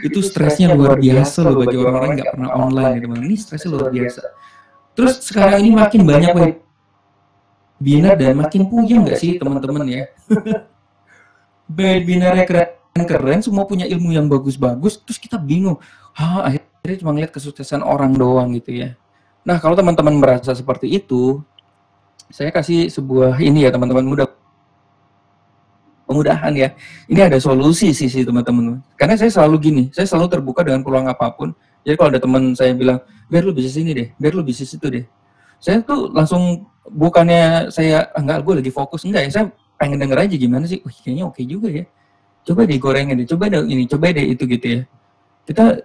Itu stresnya luar biasa loh bagi orang-orang yang nggak pernah online ya teman-teman. Ini stresnya luar biasa. Terus sekarang ini makin banyak webinar dan makin puyeng nggak sih teman-teman ya? Webinarnya keren-keren, semua punya ilmu yang bagus-bagus, terus kita bingung. Akhirnya cuma ngeliat kesuksesan orang doang gitu ya. Nah, kalau teman-teman merasa seperti itu, saya kasih sebuah ini ya teman-teman, mudah-mudahan ya. Ini ada solusi sih teman-teman. Karena saya selalu gini, saya selalu terbuka dengan peluang apapun. Jadi kalau ada teman saya bilang, biar lu bisnis ini deh, biar lu bisnis itu deh. Saya tuh langsung, bukannya saya, enggak, gue lagi fokus, enggak ya, saya pengen denger aja gimana sih, wih kayaknya oke juga ya. Coba deh gorengin deh, coba deh ini, coba deh itu gitu ya. Kita,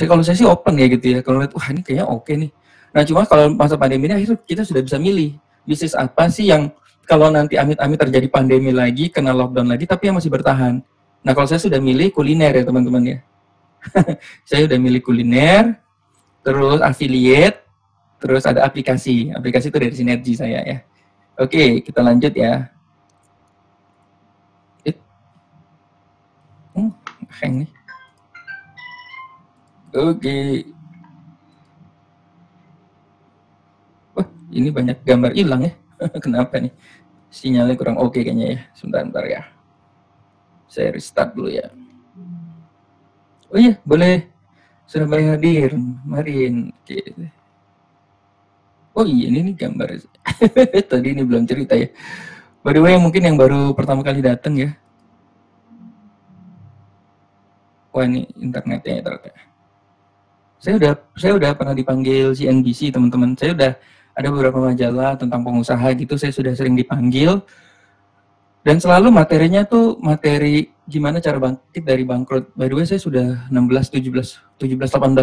kalau saya sih open ya gitu ya, kalau lihat, wah ini kayaknya oke nih. Nah cuma kalau masa pandemi ini akhirnya kita sudah bisa milih, bisnis apa sih yang kalau nanti amit-amit terjadi pandemi lagi, kena lockdown lagi, tapi yang masih bertahan. Nah kalau saya sudah milih kuliner ya teman-teman ya. Saya udah milih kuliner, terus affiliate, terus ada aplikasi. Aplikasi itu dari Sinergi saya ya. Oke, kita lanjut ya. Hang nih. Oke. Wah, ini banyak gambar hilang ya. Kenapa nih? Sinyalnya kurang oke kayaknya ya. Sebentar ya. Saya restart dulu ya. Oh iya, boleh. Sudah boleh hadir. Marin. Oke. Oh iya, ini nih gambar. Tadi ini belum cerita ya. By the way, mungkin yang baru pertama kali datang ya. Wah, ini internetnya ya. Saya udah pernah dipanggil CNBC, teman-teman. Saya udah ada beberapa majalah tentang pengusaha gitu, saya sudah sering dipanggil. Dan selalu materinya tuh materi gimana cara bangkit dari bangkrut. By the way, saya sudah 18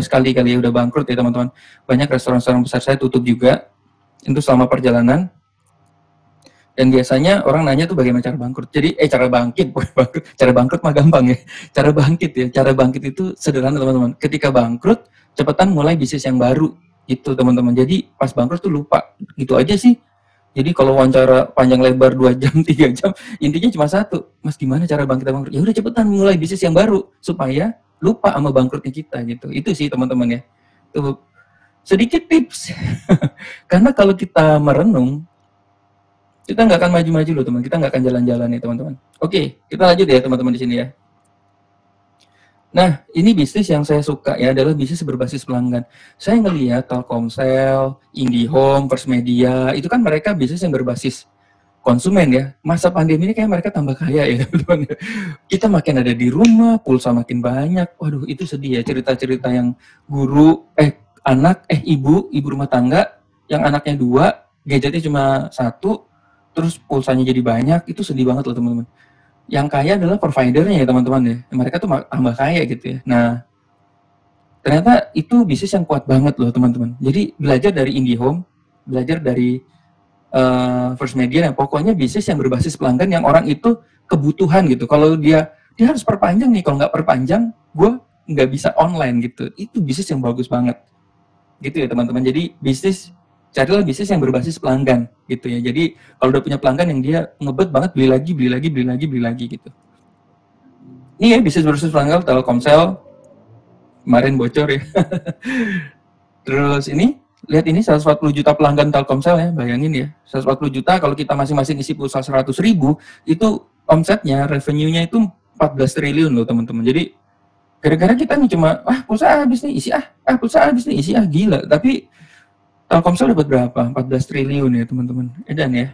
kali ya udah bangkrut ya teman-teman. Banyak restoran-restoran besar saya tutup juga. Itu selama perjalanan. Dan biasanya orang nanya tuh bagaimana cara bangkrut. Jadi cara bangkit, bukan bangkrut. Cara bangkrut mah gampang ya. Cara bangkit ya. Cara bangkit itu sederhana teman-teman. Ketika bangkrut, cepetan mulai bisnis yang baru. Itu teman-teman. Jadi pas bangkrut tuh lupa. Gitu aja sih. Jadi kalau wawancara panjang lebar 2 jam, 3 jam, intinya cuma satu. Mas gimana cara bangkit bangkrut? Ya udah cepetan mulai bisnis yang baru supaya lupa sama bangkrutnya kita gitu. Itu sih teman-teman ya. Tuh sedikit tips. Karena kalau kita merenung, kita nggak akan maju-maju loh teman. Kita nggak akan jalan-jalan nih teman-teman. Oke, kita lanjut ya teman-teman di sini ya. Nah, ini bisnis yang saya suka ya adalah bisnis berbasis pelanggan. Saya ngelihat Telkomsel, IndiHome, First Media, itu kan mereka bisnis yang berbasis konsumen ya. Masa pandemi ini kayak mereka tambah kaya ya teman-teman. Kita makin ada di rumah, pulsa makin banyak. Waduh, itu sedih ya cerita-cerita yang ibu rumah tangga yang anaknya 2, gadgetnya cuma 1, terus pulsanya jadi banyak, itu sedih banget loh teman-teman. Yang kaya adalah providernya ya teman-teman ya. Mereka tuh tambah kaya gitu ya. Nah, ternyata itu bisnis yang kuat banget loh teman-teman. Jadi belajar dari IndiHome, belajar dari First Media, pokoknya bisnis yang berbasis pelanggan yang orang itu kebutuhan gitu. Kalau dia harus perpanjang nih, kalau nggak perpanjang, gue nggak bisa online gitu. Itu bisnis yang bagus banget. Gitu ya teman-teman. Jadi carilah bisnis yang berbasis pelanggan gitu ya. Jadi kalau udah punya pelanggan yang dia ngebet banget, beli lagi gitu. Ini ya bisnis berbasis pelanggan Telkomsel kemarin bocor ya. Terus ini lihat ini 140 juta pelanggan Telkomsel ya, bayangin ya. 140 juta kalau kita masing-masing isi pulsa 100.000, itu omsetnya, revenue-nya itu 14 triliun loh teman-teman. Jadi gara-gara kita nih cuma pulsa habis nih isi pulsa habis nih isi gila. Tapi Telkomsel dapat berapa? 14 triliun ya teman-teman. Edan ya.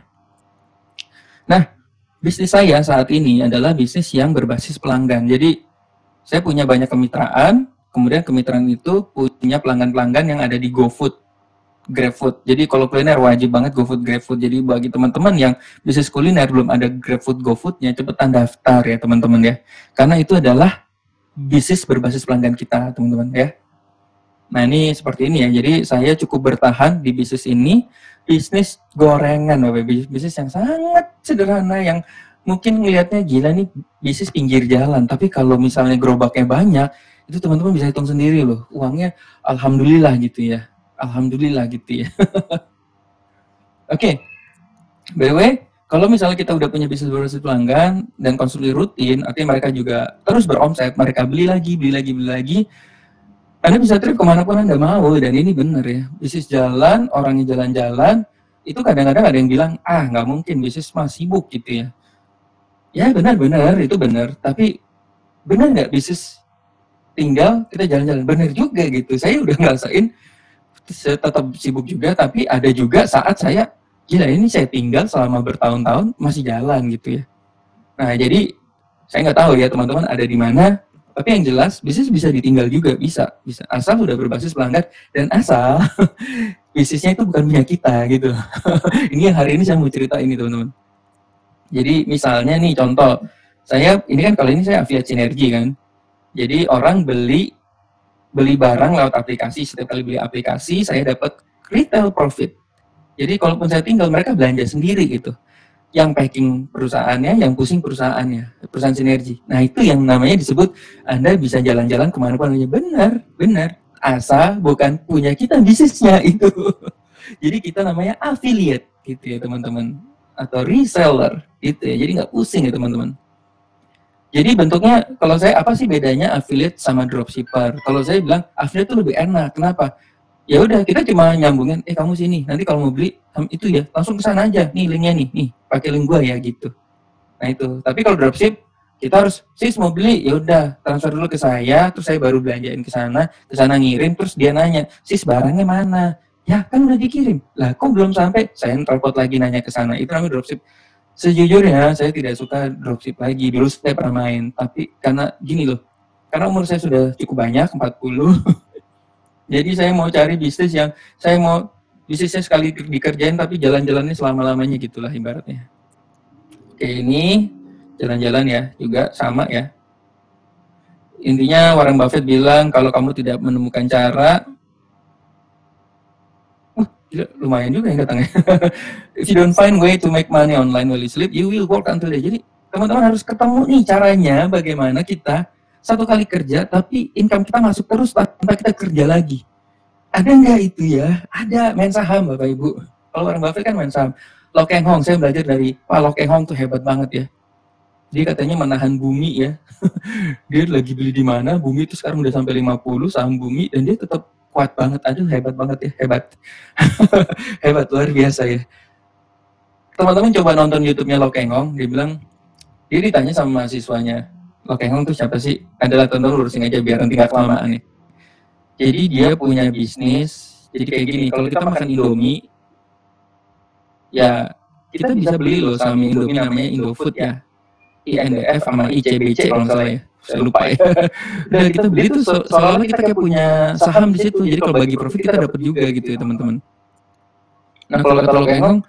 Nah, bisnis saya saat ini adalah bisnis yang berbasis pelanggan. Jadi saya punya banyak kemitraan, kemudian kemitraan itu punya pelanggan-pelanggan yang ada di GoFood, GrabFood. Jadi kalau kuliner wajib banget GoFood, GrabFood. Jadi bagi teman-teman yang bisnis kuliner belum ada GrabFood, GoFoodnya, cepetan daftar ya teman-teman ya. Karena itu adalah bisnis berbasis pelanggan kita teman-teman ya. Nah ini seperti ini ya, jadi saya cukup bertahan di bisnis ini, bisnis gorengan, bisnis yang sangat sederhana, yang mungkin ngelihatnya gila nih bisnis pinggir jalan, tapi kalau misalnya gerobaknya banyak, itu teman-teman bisa hitung sendiri loh, uangnya alhamdulillah gitu ya. Oke, by the way, Kalau misalnya kita udah punya bisnis berbasis pelanggan dan konsumsi rutin, artinya mereka juga terus beromset, mereka beli lagi, Anda bisa trip kemanapun Anda mau, dan ini benar ya. Bisnis jalan, orangnya jalan-jalan, itu kadang-kadang ada yang bilang, nggak mungkin, bisnis mah sibuk gitu ya. Ya benar-benar, itu benar. Tapi benar nggak bisnis tinggal kita jalan-jalan? Benar juga gitu. Saya udah ngerasain, saya tetap sibuk juga, tapi ada juga saat saya, gila ini saya tinggal selama bertahun-tahun masih jalan gitu ya. Nah jadi, saya nggak tahu ya teman-teman ada di mana, tapi yang jelas bisnis bisa ditinggal juga, bisa asal sudah berbasis pelanggan dan asal bisnisnya itu bukan punya kita gitu. Ini yang hari ini saya mau cerita ini teman-teman. Jadi misalnya nih contoh, saya ini kan kali ini saya affiliate Sinergi kan. Jadi orang beli barang lewat aplikasi, setiap kali beli aplikasi saya dapat retail profit. Jadi kalaupun saya tinggal mereka belanja sendiri gitu. Yang packing perusahaannya, yang pusing perusahaannya, perusahaan Sinergi. Nah itu yang namanya disebut Anda bisa jalan-jalan kemana-mana. Benar. Asal bukan punya kita bisnisnya itu. Jadi kita namanya affiliate gitu ya teman-teman. Atau reseller gitu ya. Jadi nggak pusing ya teman-teman. Jadi bentuknya, kalau saya apa sih bedanya affiliate sama dropshipper? Kalau saya bilang affiliate itu lebih enak. Kenapa? Ya udah kita cuma nyambungin, kamu sini, nanti kalau mau beli itu ya langsung ke sana aja, nih linknya nih pakai link gua ya gitu. Nah itu. Tapi kalau dropship kita harus sis mau beli, ya udah transfer dulu ke saya, terus saya baru belanjain ke sana ngirim, terus dia nanya, sis barangnya mana? Ya kan udah dikirim. Lah kok belum sampai? Saya telepon lagi nanya ke sana. Itu namanya dropship. Sejujurnya saya tidak suka dropship lagi. Dulu saya pernah main, tapi karena gini loh. Karena umur saya sudah cukup banyak, 40. Jadi saya mau cari bisnis yang saya mau bisnisnya sekali dikerjain tapi jalan-jalannya selama-lamanya gitulah ibaratnya. Oke, ini jalan-jalan ya juga sama ya. Intinya Warren Buffett bilang kalau kamu tidak menemukan cara, lumayan juga yang datangnya. If you don't find way to make money online while you sleep, you will work until day. Jadi teman-teman harus ketemu nih caranya bagaimana kita satu kali kerja tapi income kita masuk terus tanpa kita kerja lagi. Ada nggak itu ya? Ada, main saham Bapak Ibu. Kalau Warren Buffett kan main saham. Lo Keng Hong, saya belajar dari Pak Lo Keng Hong tuh hebat banget ya. Dia katanya menahan bumi ya. Dia lagi beli di mana, bumi itu sekarang udah sampai 50 saham bumi dan dia tetap kuat banget. Aduh hebat banget ya, hebat. Hebat, luar biasa ya. Teman-teman coba nonton YouTube-nya Lo Keng Hong, dia ditanya sama mahasiswanya, Lo Keng Hong tuh siapa sih? Adalah tonton lurusin aja biar nanti gak kelamaan nih. Jadi dia punya bisnis, jadi kayak gini, kalau kita makan Indomie, ya kita bisa beli loh saham Indomie namanya Indofood ya. INDF sama ICBC kalau nggak salah ya, saya lupa ya. Dan kita beli tuh seolah-olah kita kayak punya saham di situ, jadi kalau bagi profit kita dapat juga gitu ya teman-teman. Nah kalau kata Lo Keng Hong,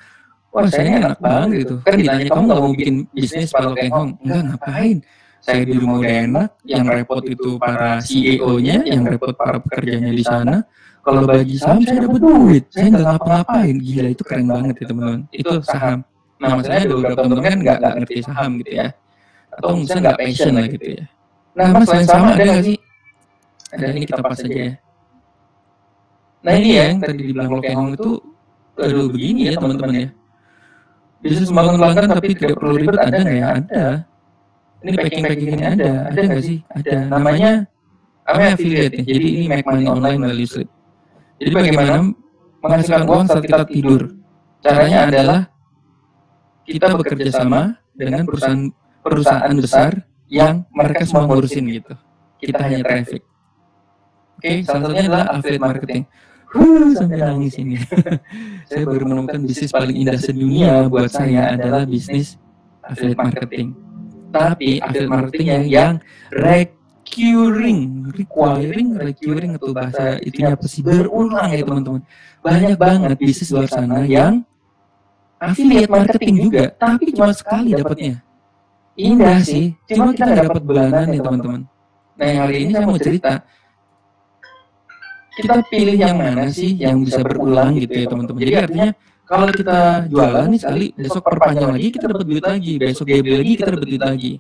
wah saya enak banget gitu. Kan ditanya kamu nggak mau bikin bisnis Pak Lo Keng Hong? Enggak, ngapain? Saya di rumah udah enak, yang repot itu para CEO-nya, yang repot para pekerjanya di sana. Kalau bagi saham saya dapat duit, saya nggak ngapa-ngapain. Gila itu keren banget ya teman-teman. Itu saham. Nah maksudnya ada beberapa teman-teman kan nggak ngerti saham gitu ya, atau misalnya nggak passion lah gitu ya. Nah mas selain saham ada nggak sih? Ada, ini kita pas aja ya. Nah ini ya yang tadi dibilang Lo Keng Hong itu, aduh begini ya teman-teman ya. Bisnis membangun pelanggan tapi tidak perlu ribet, ada nggak ya? Ada. Ini packing ini ada nggak sih? Ada. Namanya affiliate ya. Jadi ini make money online while you sleep. Jadi bagaimana menghasilkan uang saat kita tidur? Caranya adalah kita bekerja sama dengan perusahaan besar yang mereka semua ngurusin gitu. Kita hanya traffic. Oke, salah satunya adalah affiliate marketing. Sampai nangis ini. Saya baru menemukan bisnis paling indah sedunia buat saya adalah bisnis affiliate marketing. Tapi affiliate marketingnya yang recurring atau bahasa itunya apa sih, berulang ya teman-teman. Banyak banget bisnis luar sana yang affiliate marketing juga, tapi cuma sekali dapatnya. Indah sih, cuma kita nggak dapat bulanan ya teman-teman. Nah yang hari ini saya mau cerita, kita pilih yang mana sih yang bisa berulang gitu ya teman-teman. Jadi artinya kalau kita jualan nih sekali, besok perpanjang lagi kita dapat duit lagi, besok dia beli lagi kita dapat duit lagi.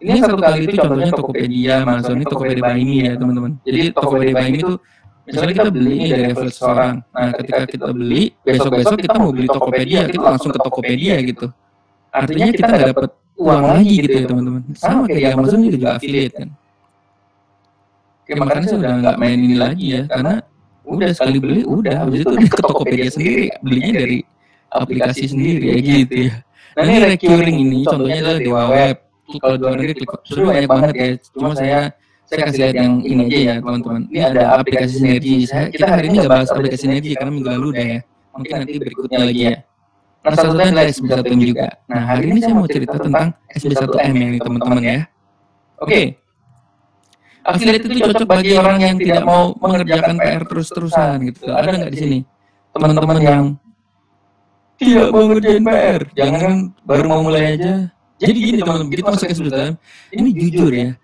Ini satu kali itu contohnya Tokopedia, Amazon ini Tokopedia Buy Me ya teman-teman. Jadi Tokopedia Buy Me itu Misalnya kita beli ini dari affiliate seseorang. Nah, ketika kita beli, besok-besok kita mau beli Tokopedia, kita langsung ke Tokopedia gitu. Artinya kita nggak dapat uang lagi gitu ya teman-teman. Sama kayak di Amazon juga affiliate kan. Oke, makanya saya udah nggak main ini lagi ya, karena udah sekali beli, udah habis itu udah ke Tokopedia sendiri, belinya dari aplikasi sendiri ya gitu ya. Nah ini recurring ini, contohnya adalah Dewa Web. Kalau di luar negeri klik sebenarnya banyak banget ya. Cuma saya kasih lihat yang ini aja ya teman-teman. Ini ada aplikasi sinergi. Kita hari ini nggak bahas aplikasi sinergi karena minggu lalu udah ya. Mungkin nanti berikutnya lagi ya. Nah salah satunya adalah SB1M juga. Nah hari ini saya mau cerita tentang SB1M ya teman-teman ya. Oke. Affiliate itu cocok bagi orang yang tidak mau mengerjakan PR terus-terusan gitu. Ada nggak di sini teman-teman yang tidak mau ngerjain PR? Jangan baru mau mulai aja. Jadi gini teman-teman, begitu masuk ke SB1M, ini jujur ya,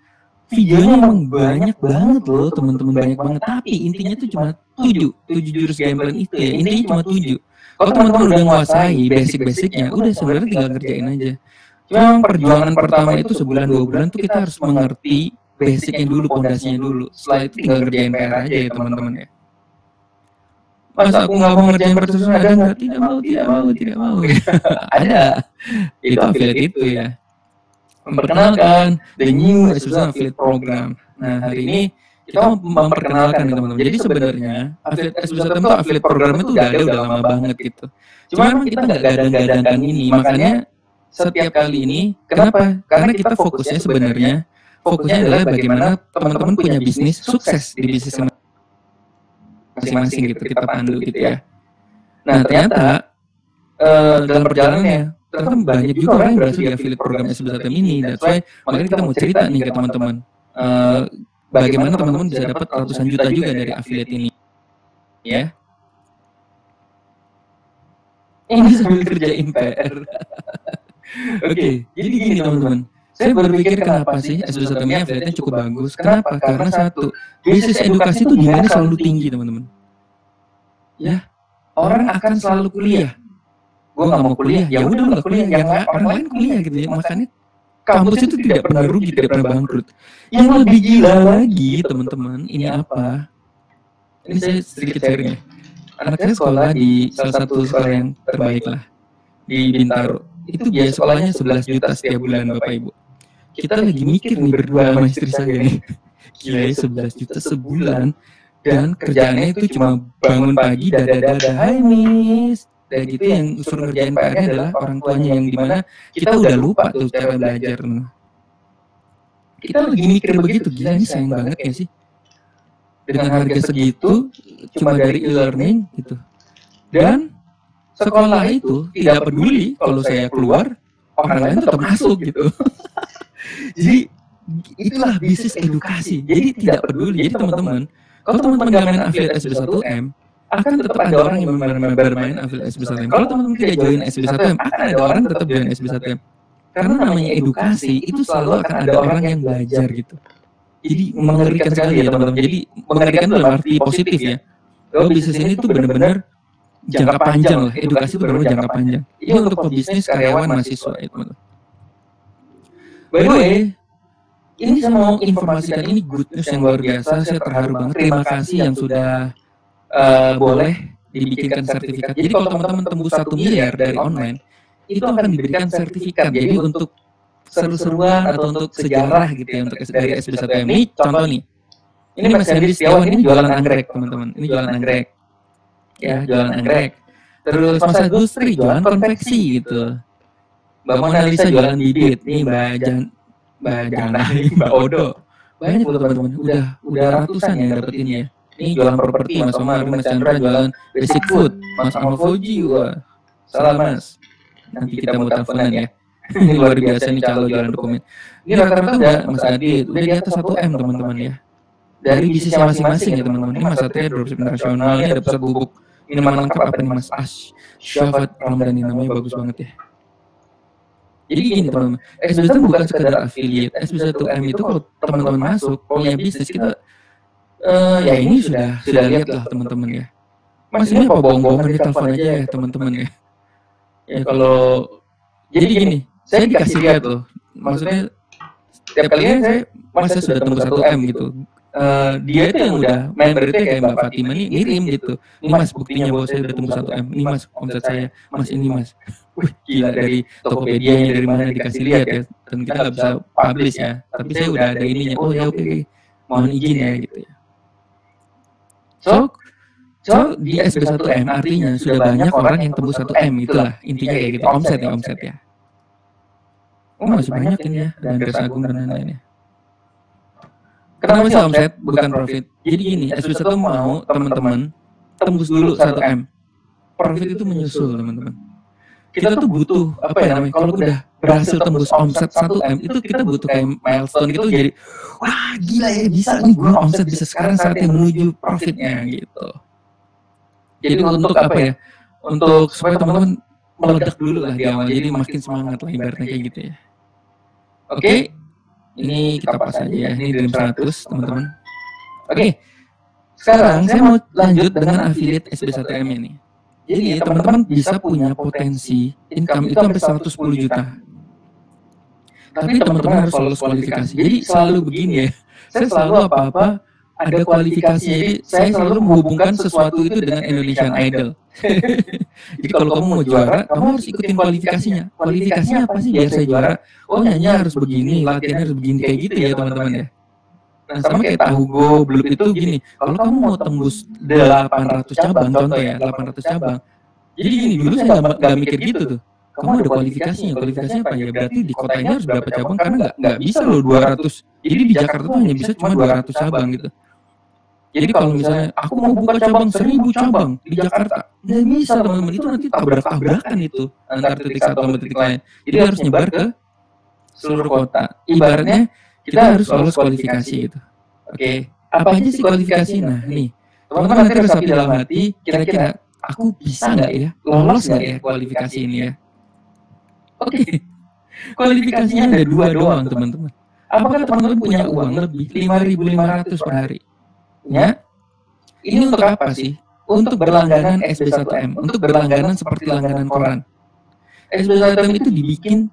videonya emang banyak banget loh teman-teman, banyak banget. Tapi intinya tuh cuma 7 jurus gameplay itu ya, intinya cuma 7. Kalau teman-teman udah menguasai basic-basicnya, udah sebenarnya tinggal kerjain aja. Cuma perjuangan pertama itu sebulan 2 bulan tuh kita harus mengerti basicnya dulu, pondasinya dulu. Setelah itu tinggal kerjain PR aja ya teman-teman ya. Masa aku nggak mau ngerjain perterusan, ada nggak? Tidak mau. Ada. Itu affiliate itu ya. Memperkenalkan the new SB1M affiliate program. Nah hari ini kita mau memperkenalkan nih teman-teman. Jadi sebenarnya affiliate SB1M itu affiliate program itu udah lama banget gitu. Cuma memang kita nggak gadang-gadangkan ini. Makanya setiap kali ini, kenapa? Karena kita fokusnya adalah bagaimana teman-teman punya bisnis sukses di bisnis masing-masing gitu, kita pandu gitu ya. Nah ternyata dalam perjalanannya ternyata banyak juga orang yang berhasil di affiliate program SB1M ini. That's why makanya kita mau cerita nih ke teman-teman, bagaimana teman-teman bisa dapat ratusan juta juga dari affiliate ini ya. Ini sambil kerjain PR. Oke, jadi gini teman-teman, saya berpikir kenapa sih SB1M ini affiliate-nya cukup bagus. Kenapa? Karena satu, basis edukasi itu demandnya selalu tinggi teman-teman. Ya, orang akan selalu kuliah. Gue nggak mau kuliah, ya udah nggak kuliah. Yang orang lain kuliah gitu ya. Makanya kampus itu tidak pernah rugi, tidak pernah bangkrut. Yang lebih gila lagi teman-teman, ini apa? Ini saya sedikit sharing ya. Anak saya sekolah di salah satu sekolah yang terbaik lah di Bintaro. Itu biaya sekolahnya 11 juta setiap bulan Bapak Ibu. Kita lagi mikir nih berdua sama istri saya nih. Gila ya 11 juta sebulan. Dan kerjaannya itu cuma bangun pagi, dada-dada, hai miss. Dan gitu yang suruh ngerjain PR-nya adalah orang tuanya, yang dimana kita udah lupa tuh cara belajar. Kita lagi mikir begitu, gila ini sayang banget ya sih. Dengan harga segitu, cuma dari e-learning gitu. Dan sekolah itu tidak peduli kalau saya keluar, orang lain tetap masuk gitu. Jadi itulah bisnis edukasi. Jadi tidak peduli. Jadi teman-teman, kalau teman-teman gak main affiliate SB1M, akan tetap ada orang yang bermain affiliate SB1M. Kalau teman-teman tidak join SB1M, akan ada orang tetap join SB1M. Karena namanya edukasi, itu selalu akan ada orang yang belajar gitu. Jadi mengerikan sekali ya teman-teman. Jadi mengerikan dalam arti positif ya. Kalau bisnis ini tuh benar-benar jangka panjang lah. Edukasi itu benar-benar jangka panjang. Ini untuk pebisnis, karyawan, mahasiswa ya teman-teman. By the way, ini saya mau informasikan, ini good news yang luar biasa. Saya terharu banget. Terima kasih yang sudah boleh dibikinkan sertifikat. Jadi kalau teman-teman tembus 1 miliar dari online, itu akan diberikan sertifikat. Jadi untuk seru-seruan atau untuk sejarah gitu ya, untuk dari SB1M. Ini contoh nih. Ini Mas Henry Setiawan, ini jualan anggrek teman-teman. Ini jualan anggrek. Ya, jualan anggrek. Terus Mas Agustri jualan konveksi gitu. Mbak Mona Lisa jualan bibit. Nih Mbak Odo. Banyak loh teman-teman. Udah ratusan yang dapet ini ya. Ini jualan properti, Mas Omar, Mas Chandra jualan basic food, Mas Ahmad Fauji, wah, salam Mas. Nanti kita mau teleponan ya. Ini luar biasa nih calo jualan dokumen. Ini rata-rata udah Mas Adit, udah di atas 1M teman-teman ya. Dari bisnisnya masing-masing ya teman-teman. Ini Mas Satria dropship internasional, ini ada pusat bubuk minuman lengkap apa nih Mas Syafat Ramdhani, namanya bagus banget ya. Jadi gini teman-teman, SB1M bukan sekedar affiliate. SB1M itu kalau teman-teman masuk, punya bisnis kita, ya ini sudah lihat lah teman-teman ya. Mas ini apa bohong-bohongan, di telepon aja ya teman-teman ya. Ya kalau jadi gini, saya dikasih lihat loh. Maksudnya setiap kalinya saya sudah tembus 1M gitu. dia itu yang udah member itu kayak Mbak Fatima nih ngirim gitu. Ini Mas buktinya bahwa saya udah tembus 1 M. Ini Mas omset saya. Mas ini Mas. Wih gila, dari Tokopedia-nya dari mana dikasih lihat ya. Dan kita nggak bisa publish ya. Tapi saya udah ada ininya. Oh ya oke. Mohon izin ya gitu ya. So di SB1M artinya sudah banyak orang yang tembus 1 M, itulah intinya kayak gitu. Omset ya. Oh masih banyak ini ya, dan Andreas Agung dan lain-lainnya. Kenapa sih omset bukan profit? Jadi gini, SB1 mau teman-teman tembus dulu 1 M. Profit itu menyusul teman-teman. Kita tuh butuh apa ya namanya? Kalau udah berhasil tembus omset 1 M itu kita butuh kayak milestone gitu, jadi wah gila ya bisa nih gue omset bisa sekarang saatnya menuju profitnya gitu. Jadi untuk apa ya? Untuk supaya teman-teman meledak dulu lah di awal, jadi makin semangat lah ibaratnya kayak gitu ya. Oke. Ini kita pas aja ya, ini Dream 100 teman-teman. Oke, sekarang saya mau lanjut dengan affiliate SB1M ini. Jadi teman-teman bisa punya potensi income itu sampai 110 juta. Tapi teman-teman harus lolos kualifikasi. Jadi selalu begini ya, saya selalu apa-apa ada kualifikasi. Jadi saya selalu menghubungkan sesuatu itu dengan Indonesian Idol. Jadi kalau kamu mau juara, kamu harus ikutin kualifikasinya. Kualifikasinya apa sih biar saya juara? Oh nyanyi harus begini, latihannya harus begini, kayak gitu ya teman-teman ya. Nah sama kayak Tahu Go, Blue itu gini, kalau kamu mau tembus 800 cabang, contoh ya, 800 cabang. Jadi gini, dulu saya nggak mikir gitu tuh. Kamu ada kualifikasinya apa ya? Berarti di kota ini harus berapa cabang? Karena nggak bisa loh 200. Jadi di Jakarta tuh hanya bisa cuma 200 cabang gitu. Jadi kalau misalnya aku mau buka cabang 1000 cabang di Jakarta, nggak bisa teman-teman, itu nanti tabrak-tabrakan itu antar titik satu sama titik lain. Jadi harus nyebar ke seluruh kota. Ibaratnya kita harus lolos kualifikasi gitu. Oke, apa aja sih kualifikasi? Nah nih, teman-teman nanti resapi dalam hati, kira-kira aku bisa nggak ya, lolos nggak ya kualifikasi ini ya? Oke, kualifikasinya ada 2 doang teman-teman. Apakah teman-teman punya uang lebih 5.500 per hari? Ya, ini untuk apa sih? Untuk berlangganan SB1M, untuk berlangganan seperti langganan koran. SB1M itu dibikin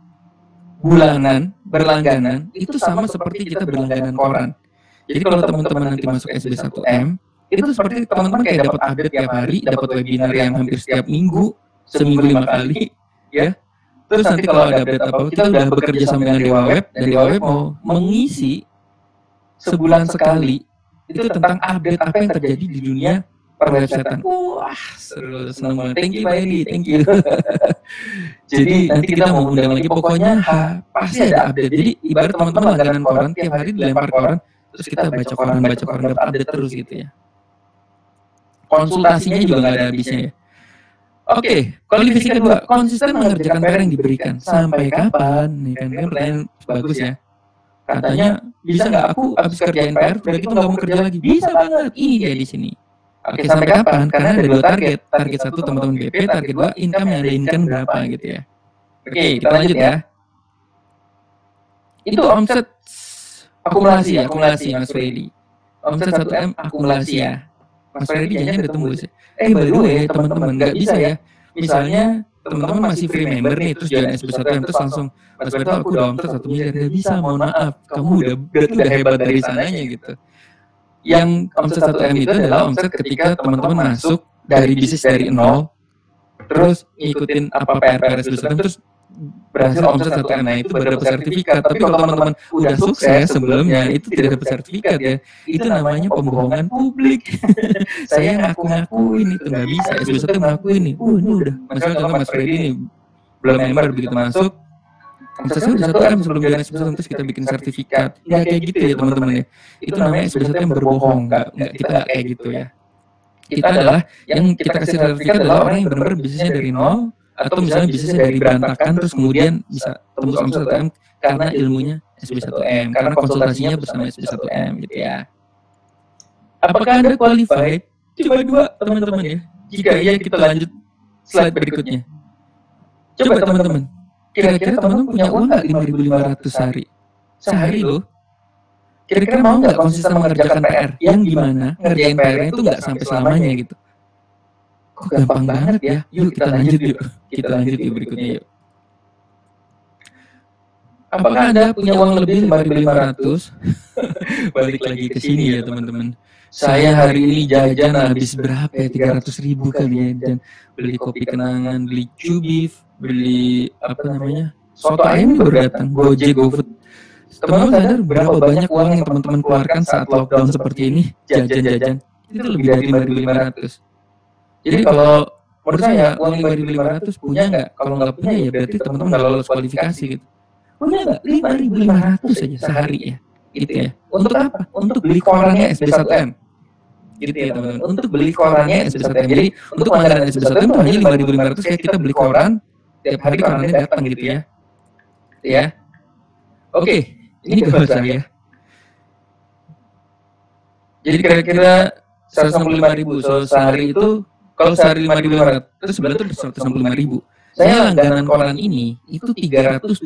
bulanan, berlangganan, itu sama seperti kita berlangganan koran. Jadi kalau teman-teman nanti masuk SB1M, itu seperti teman-teman kayak dapat update tiap hari, dapat webinar yang hampir setiap minggu, seminggu 5 kali, ya. Terus nanti kalau ada update apa, kita udah bekerja sama dengan Dewa Web, dan Dewa Web mau mengisi sebulan sekali itu tentang update apa yang terjadi di dunia perwebsitan. Wah, seru, senang banget. Thank you, Mbak Edi, thank you. Jadi nanti kita mau undang lagi, pokoknya pasti ada update. Jadi ibarat teman-teman langganan koran, tiap hari dilempar koran, terus kita baca koran, dapat update terus gitu ya. Konsultasinya juga nggak ada habisnya ya. Oke, kualifikasi kedua, konsisten mengerjakan PR yang diberikan. Sampai kapan? Nih kan pertanyaan bagus ya. Katanya bisa nggak aku habis kerjain PR udah gitu nggak mau kerja lagi? Bisa banget, ini dia di sini. Oke, sampai kapan? Karena ada 2 target. Target 1 teman-teman BP, target 2 income yang ada income berapa gitu ya. Oke, kita lanjut ya. Itu omset akumulasi Mas Freddy. Omset 1M akumulasi ya. Mas Freddy jangan udah tembus ya. By the way teman-teman, nggak bisa ya. Misalnya teman-teman masih free member nih, terus join SB1M, terus langsung Mas Freddy aku udah omset 1 miliar, nggak bisa, mohon maaf, kamu udah hebat dari sananya gitu. Yang omset 1M itu adalah omset ketika teman-teman masuk dari bisnis dari nol, terus ngikutin apa PR SB1M, terus berhasil omset 1M. Nah itu baru dapat sertifikat. Tapi kalau teman-teman udah sukses sebelumnya, itu tidak dapat sertifikat ya. Itu namanya pembohongan publik. Saya ngaku-ngakuin, itu nggak bisa. SB1M ngakuin nih, ini udah. Misalnya contoh Mas Freddy nih, belum member, begitu masuk, omset saya udah 1M sebelum join SB1M, terus kita bikin sertifikat. Nggak kayak gitu ya teman-teman ya. Itu namanya SB1M berbohong. Kita nggak kayak gitu ya. Kita adalah, yang kita kasih sertifikat adalah orang yang benar-benar bisnisnya dari nol, atau misalnya bisnisnya dari berantakan terus kemudian bisa tembus omset 1M karena ilmunya SB1M, karena konsultasinya bersama SB1M gitu ya. Apakah Anda qualified? Coba 2 teman-teman ya. Jika iya, kita lanjut slide berikutnya. Coba teman-teman, kira-kira teman-teman punya uang nggak 5.500 sehari? Sehari loh. Kira-kira mau nggak konsisten mengerjakan PR? Yang gimana ngerjain PR-nya itu nggak sampai selamanya gitu. Kok gampang banget ya? Yuk kita lanjut yuk. Kita lanjut yuk berikutnya yuk. Apakah Anda punya uang lebih 5.500? Balik lagi ke sini ya teman-teman. Saya hari ini jajan habis berapa ya? 300.000 kali ya. Dan beli kopi kenangan, beli cubif, beli apa namanya? Soto ayam ini baru datang, Gojek, GoFood. Teman-teman sadar berapa banyak uang yang teman-teman keluarkan saat lockdown seperti ini? Jajan-jajan. Itu lebih dari 5.500. Jadi kalau menurut saya uang 5.500 punya nggak? Kalau nggak punya ya berarti teman-teman nggak lolos kualifikasi gitu. Punya nggak? 5.500 saja sehari ya, gitu ya. Untuk apa? Untuk beli korannya SB1M, gitu ya teman-teman. Untuk beli korannya SB1M. Jadi untuk langganan SB1M itu hanya 5.500 kayak kita beli koran tiap hari korannya datang gitu ya. Ya. Oke, ini gambar saya. Jadi kira-kira 165.000. So sehari itu kalau sehari 5.500 sebenarnya itu 165.000. Saya langganan koran ini itu 378.000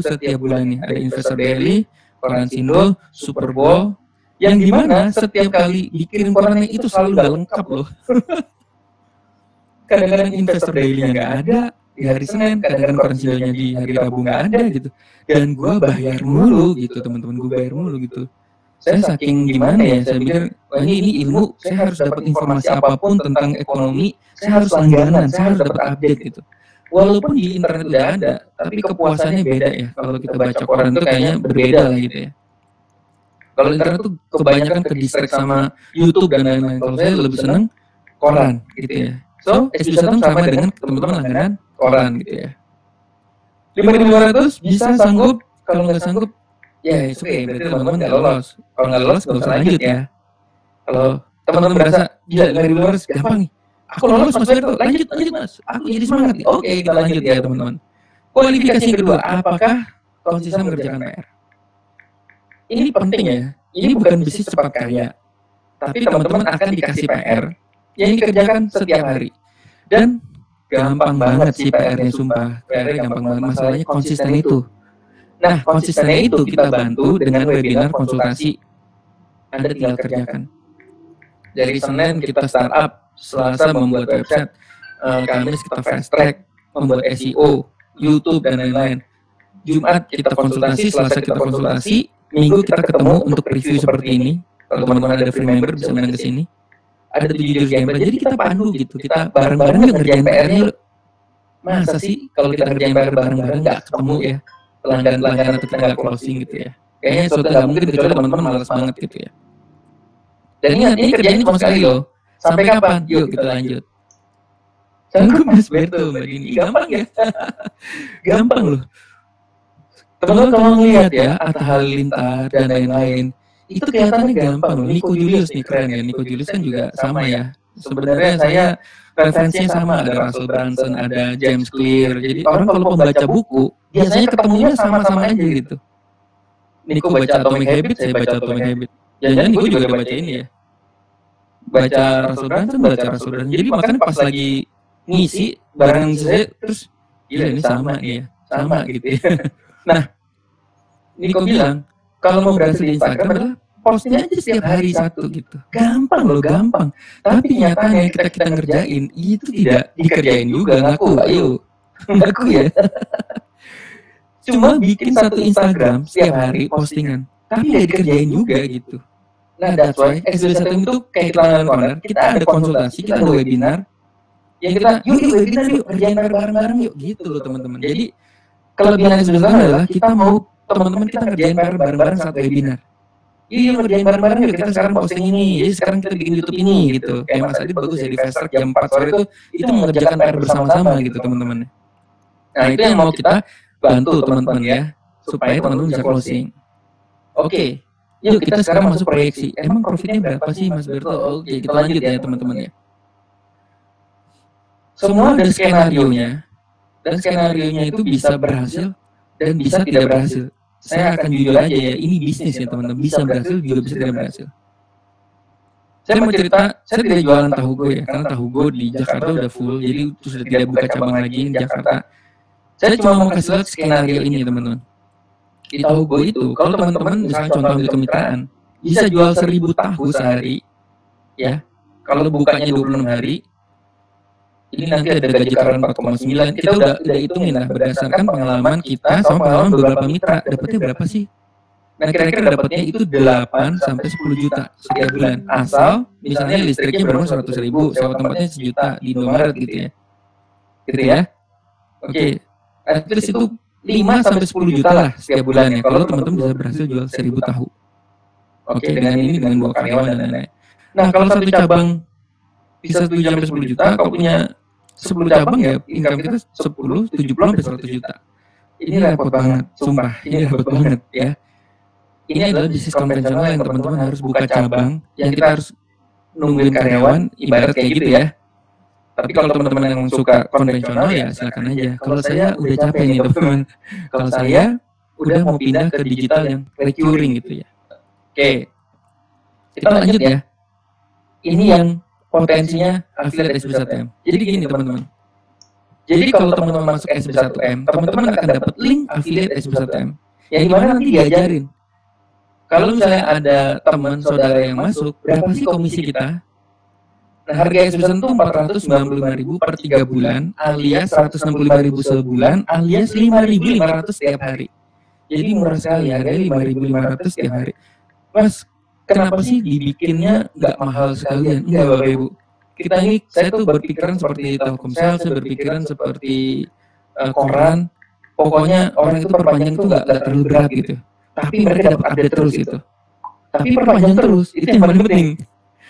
setiap bulannya. Ada Investor Daily, Koran Sindo, Super Bowl, yang dimana setiap kali dikirim korannya itu selalu nggak lengkap loh. Kadang-kadang Investor Daily-nya nggak ada di hari Senin, kadang-kadang Koran Sindonya di hari Rabu nggak ada gitu. Dan gue bayar mulu gitu teman-teman, gue bayar mulu gitu. Saya saking gimana ya, saya pikir ini ilmu, saya harus dapat informasi apapun tentang ekonomi, saya harus langganan, saya harus dapat update gitu. Walaupun di internet udah ada, tapi kepuasannya beda ya. Kalau kita baca koran itu kayaknya berbeda lah gitu ya. Kalau internet tuh kebanyakan ke distract sama YouTube dan lain-lain. Kalau saya lebih seneng koran gitu ya. So, SB1 sama dengan teman-teman langganan koran gitu ya. 5.500 bisa sanggup, kalau nggak sanggup ya oke, berarti teman-teman nggak lolos. Kalau nggak lolos nggak usah lanjut ya. Kalau teman-teman merasa gila 5.500 gampang nih, aku lolos Mas Berto, lanjut Mas, aku jadi semangat nih. Oke, kita lanjut ya teman-teman. Kualifikasi yang kedua, apakah konsisten mengerjakan PR? Ini penting ya. Ini bukan bisnis cepat kaya, tapi teman-teman akan dikasih PR yang dikerjakan setiap hari. Dan gampang banget sih PR-nya, sumpah. PR-nya gampang banget. Masalahnya konsisten itu. Nah, konsistennya itu kita bantu dengan webinar konsultasi. Anda tinggal kerjakan. Dari Senin kita startup, Selasa membuat website, Kamis kita fast track, membuat SEO, YouTube, dan lain-lain. Jumat kita konsultasi, Selasa kita konsultasi, Minggu kita ketemu untuk review seperti ini. Kalau teman-teman ada free member bisa menang ke sini. Ada 7 jurus gameplay, jadi kita pandu gitu. Kita bareng-bareng yuk ngerjain PR-nya. Masa sih kalau kita ngerjain PR bareng-bareng nggak ketemu ya? Pelanggan-pelanggan atau kita nggak closing gitu ya. Kayaknya suatu nggak mungkin kecuali teman-teman malas banget gitu ya. Dan ingat, ini kerjanya cuma sekali loh. Sampai kapan? Yuk kita lanjut. Sanggup Mas Berto, Mbak Dini. Gampang ya? Gampang loh. Teman-teman kalau ngelihat ya, Atta Halilintar dan lain-lain, itu kelihatannya gampang loh. Nico Julius nih keren ya. Nico Julius kan juga sama ya. Sebenarnya saya referensinya sama, ada Russell Brunson, ada James Clear. Jadi orang kalau membaca buku, biasanya ketemunya sama-sama aja gitu. Nico baca Atomic Habits, saya baca Atomic Habits. Jangan-jangan Nico juga baca ini ya. Baca Russell Brunson. Jadi makanya pas lagi ngisi bareng saya, terus gila ini sama nih ya. Sama gitu ya. Nah, Nico bilang, kalau mau berhasil di Instagram adalah posting aja setiap hari satu gitu. Gampang loh, gampang. Tapi nyatanya kita ngerjain itu tidak dikerjain juga. Ngaku, ayo. Ngaku ya. Cuma bikin satu Instagram setiap hari postingan. Tapi nggak dikerjain juga gitu. Nah, that's why SB1 itu kayak Iklan Corner. Kita ada konsultasi, kita ada webinar. Yang kita, yuk webinar yuk, kerjain bareng-bareng yuk. Gitu loh teman-teman. Jadi, kelebihan SB1 adalah kita mau teman-teman kita ngerjain PR bareng-bareng saat webinar. Iya ngerjain bareng-bareng yuk, kita sekarang posting ini, jadi sekarang kita bikin YouTube ini gitu. Kayak Mas Adit bagus ya di Fast Track jam 4 sore itu mengerjakan PR bersama-sama gitu teman-teman. Nah itu yang mau kita bantu teman-teman ya, supaya teman-teman bisa closing. Oke, yuk kita sekarang masuk proyeksi. Emang profitnya berapa sih Mas Berto? Oke, kita lanjut ya teman-teman ya. Semua ada skenario-nya, dan skenario-nya itu bisa berhasil dan bisa tidak berhasil. Saya akan jujur aja ya, ini bisnis ya teman-teman, bisa berhasil juga bisa tidak berhasil. Saya mau cerita, saya tidak jualan tahu go ya, karena tahu go di Jakarta udah full, jadi sudah tidak buka cabang lagi di Jakarta. Saya cuma mau kasih lihat skenario ini teman-teman. Di tahu go itu, kalau teman-teman misalnya contoh ambil kemitraan, bisa jual 1.000 tahu sehari, ya. Kalau bukanya 26 hari, Ini nanti ada gaji karyawan 4,9. Kita udah hitungin lah berdasarkan pengalaman kita sama pengalaman beberapa mitra. Dapatnya berapa sih? Nah, kira-kira dapatnya itu 8 sampai 10 juta setiap bulan. Asal misalnya listriknya berapa 100.000, sewa tempatnya 1 juta di Indomaret gitu ya. Gitu ya. Oke. At least itu 5 sampai 10 juta lah setiap bulannya. Kalau teman-teman bisa berhasil jual 1.000 tahu. Oke, dengan 2 karyawan dan lain-lain. Nah, kalau satu cabang bisa 7 sampai 10 juta, kalau punya 10 cabang ya income kita 10, 70 sampai 100 juta. Ini repot banget, sumpah. Ini repot banget ya. Ini adalah bisnis konvensional yang teman-teman harus buka cabang, yang kita harus nungguin karyawan, ibarat kayak gitu ya. Tapi kalau teman-teman yang suka konvensional ya silakan aja. Kalau saya udah capek nih teman-teman. Kalau saya udah mau pindah ke digital yang recurring gitu ya. Oke, kita lanjut ya. Ini yang potensinya affiliate SB1M. Jadi gini teman-teman. Jadi kalau teman-teman masuk SB1M, teman-teman akan dapat link affiliate SB1M. Yang dimana nanti diajarin. Kalau misalnya ada teman saudara yang masuk, berapa sih komisi kita? Nah, harga SB1 itu 495.000 per 3 bulan, alias 165.000 sebulan, alias 5.500 setiap hari. Jadi murah sekali, harganya 5.500 setiap hari. Mas, kenapa sih dibikinnya nggak mahal sekalian? Enggak, Bapak Ibu. Kita ini, saya tuh berpikiran seperti Telkomsel, saya berpikiran seperti koran. Pokoknya orang itu perpanjang itu nggak terlalu berat gitu. Tapi mereka dapat update terus gitu. Tapi perpanjang terus, itu yang paling penting.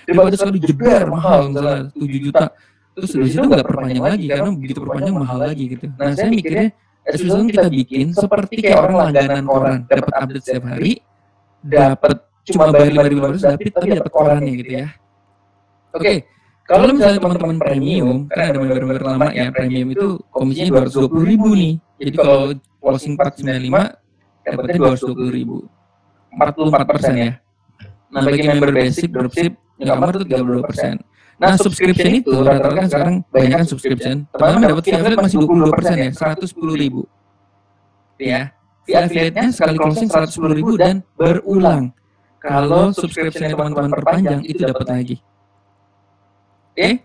Daripada selalu jebar mahal, misalnya 7 juta. Terus dari situ nggak perpanjang lagi, karena begitu perpanjang mahal lagi gitu. Nah, saya mikirnya, SB1 kita bikin seperti kayak orang langganan koran. Dapat update setiap hari, dapat cuma bayar 5.500 tapi dapat korannya gitu ya. Oke, kalau misalnya teman-teman premium, karena ada member lama ya, premium itu komisinya 220.000 nih. Jadi kalau closing 495, dapatnya 220.000, 44% ya. Nah, bagi member basic, dropship, newcomer itu 32%. Nah, subscription itu rata-rata kan sekarang banyak kan subscription. Teman-teman dapat fee affiliate masih 22% ya, 110.000. Ya, fee affiliate-nya sekali closing 110.000 dan berulang. Kalau subscription teman-teman perpanjang itu dapat lagi. Oke?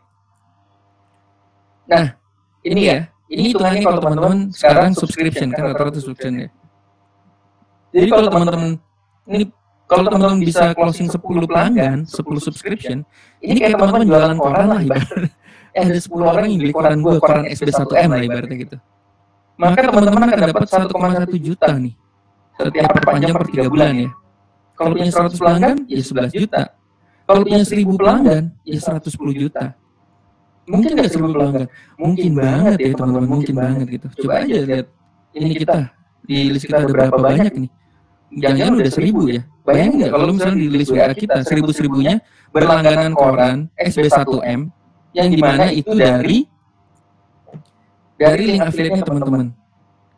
Nah, ini ya. Ini hitungannya kalau teman-teman sekarang subscription kan rata-rata subscription ya. Jadi kalau teman-teman bisa closing 10 pelanggan, 10 subscription, ini kayak teman-teman jualan koran lah ibaratnya. Ada 10 orang yang beli koran gue, koran SB1M lah ibaratnya gitu. Maka teman-teman akan dapat 1,1 juta nih setiap perpanjang per 3 bulan ya. Kalau punya 100 pelanggan, ya 11 juta. Kalau punya 1.000 pelanggan, ya 110 juta. Mungkin nggak 1.000 pelanggan? Mungkin banget ya teman-teman, mungkin banget gitu. Coba aja lihat ini kita, di list kita ada berapa banyak nih. Jangan-jangan udah 1.000 ya. Bayangin nggak kalau misalnya di list WA kita 1.000-1.000-nya berlangganan koran SB1M yang dimana itu dari link affiliate-nya teman-teman.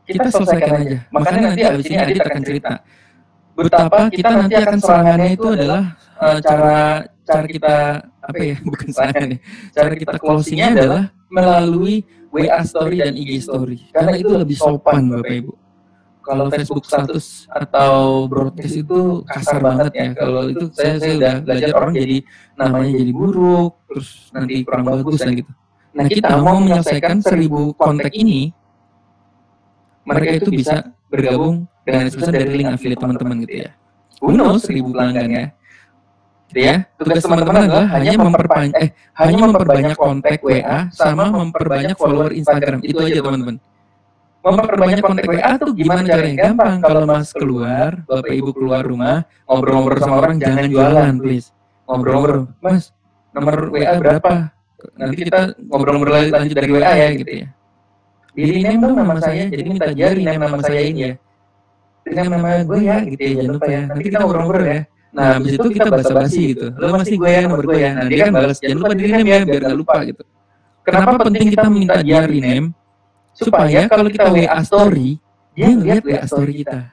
Kita selesaikan aja. Makanya nanti abis ini Adit akan cerita betapa kita nanti akan serangannya itu adalah cara kita apa ya, bukan serangan ya. Cara kita closingnya adalah melalui WA story dan IG story. Karena itu lebih sopan Bapak Ibu. Kalau Facebook status atau broadcast itu kasar banget ya. Kalau itu saya udah belajar orang jadi namanya jadi buruk, terus nanti kurang bagus lah gitu. Nah, kita mau menyelesaikan 1.000 kontak ini, mereka itu bisa bergabung dengan SB1 dari link affiliate teman-teman gitu ya. Who knows 1.000 pelanggan ya. Gitu ya. Tugas teman-teman adalah hanya memperbanyak kontak WA sama memperbanyak follower Instagram. Itu aja teman-teman. Memperbanyak kontak WA tuh gimana caranya? Gampang. Kalau Mas keluar, Bapak Ibu keluar rumah, ngobrol-ngobrol sama orang, jangan jualan, please. Ngobrol-ngobrol, Mas, nomor WA berapa? Nanti kita ngobrol-ngobrol lanjut dari WA ya, gitu ya. Pilih name dong nama saya, jadi minta jari nama saya ini ya. Pilih nama gue ya, gitu ya, jangan lupa ya. Nanti kita ngobrol-ngobrol ya. Nah, habis itu kita basa-basi gitu. Lo masih gue ya, nomor gue ya. Nah, dia kan balas, jangan lupa di name ya, biar gak lupa gitu. Kenapa penting kita minta dia rename? Supaya kalau kita WA story, dia ngeliat WA story kita.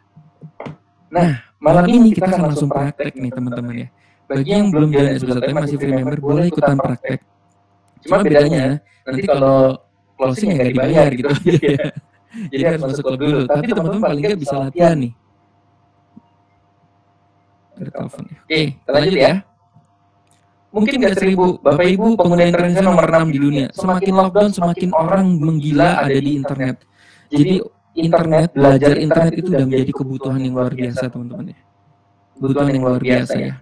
Nah, malam ini kita akan langsung praktek nih teman-teman ya. Bagi yang belum jalan SB1M masih free member, boleh ikutan praktek. Cuma bedanya, nanti kalau closing ya nggak dibayar gitu. Jadi harus masuk klub dulu. Tapi teman-teman paling nggak bisa latihan nih. Ada telepon ya. Oke, kita lanjut ya. mungkin nggak 1000, Bapak Ibu pengguna internet nomor 6 di dunia. Semakin lockdown, semakin orang menggila ada di internet. Jadi internet, belajar internet itu udah menjadi kebutuhan yang luar biasa, teman-teman ya. Kebutuhan yang luar biasa ya.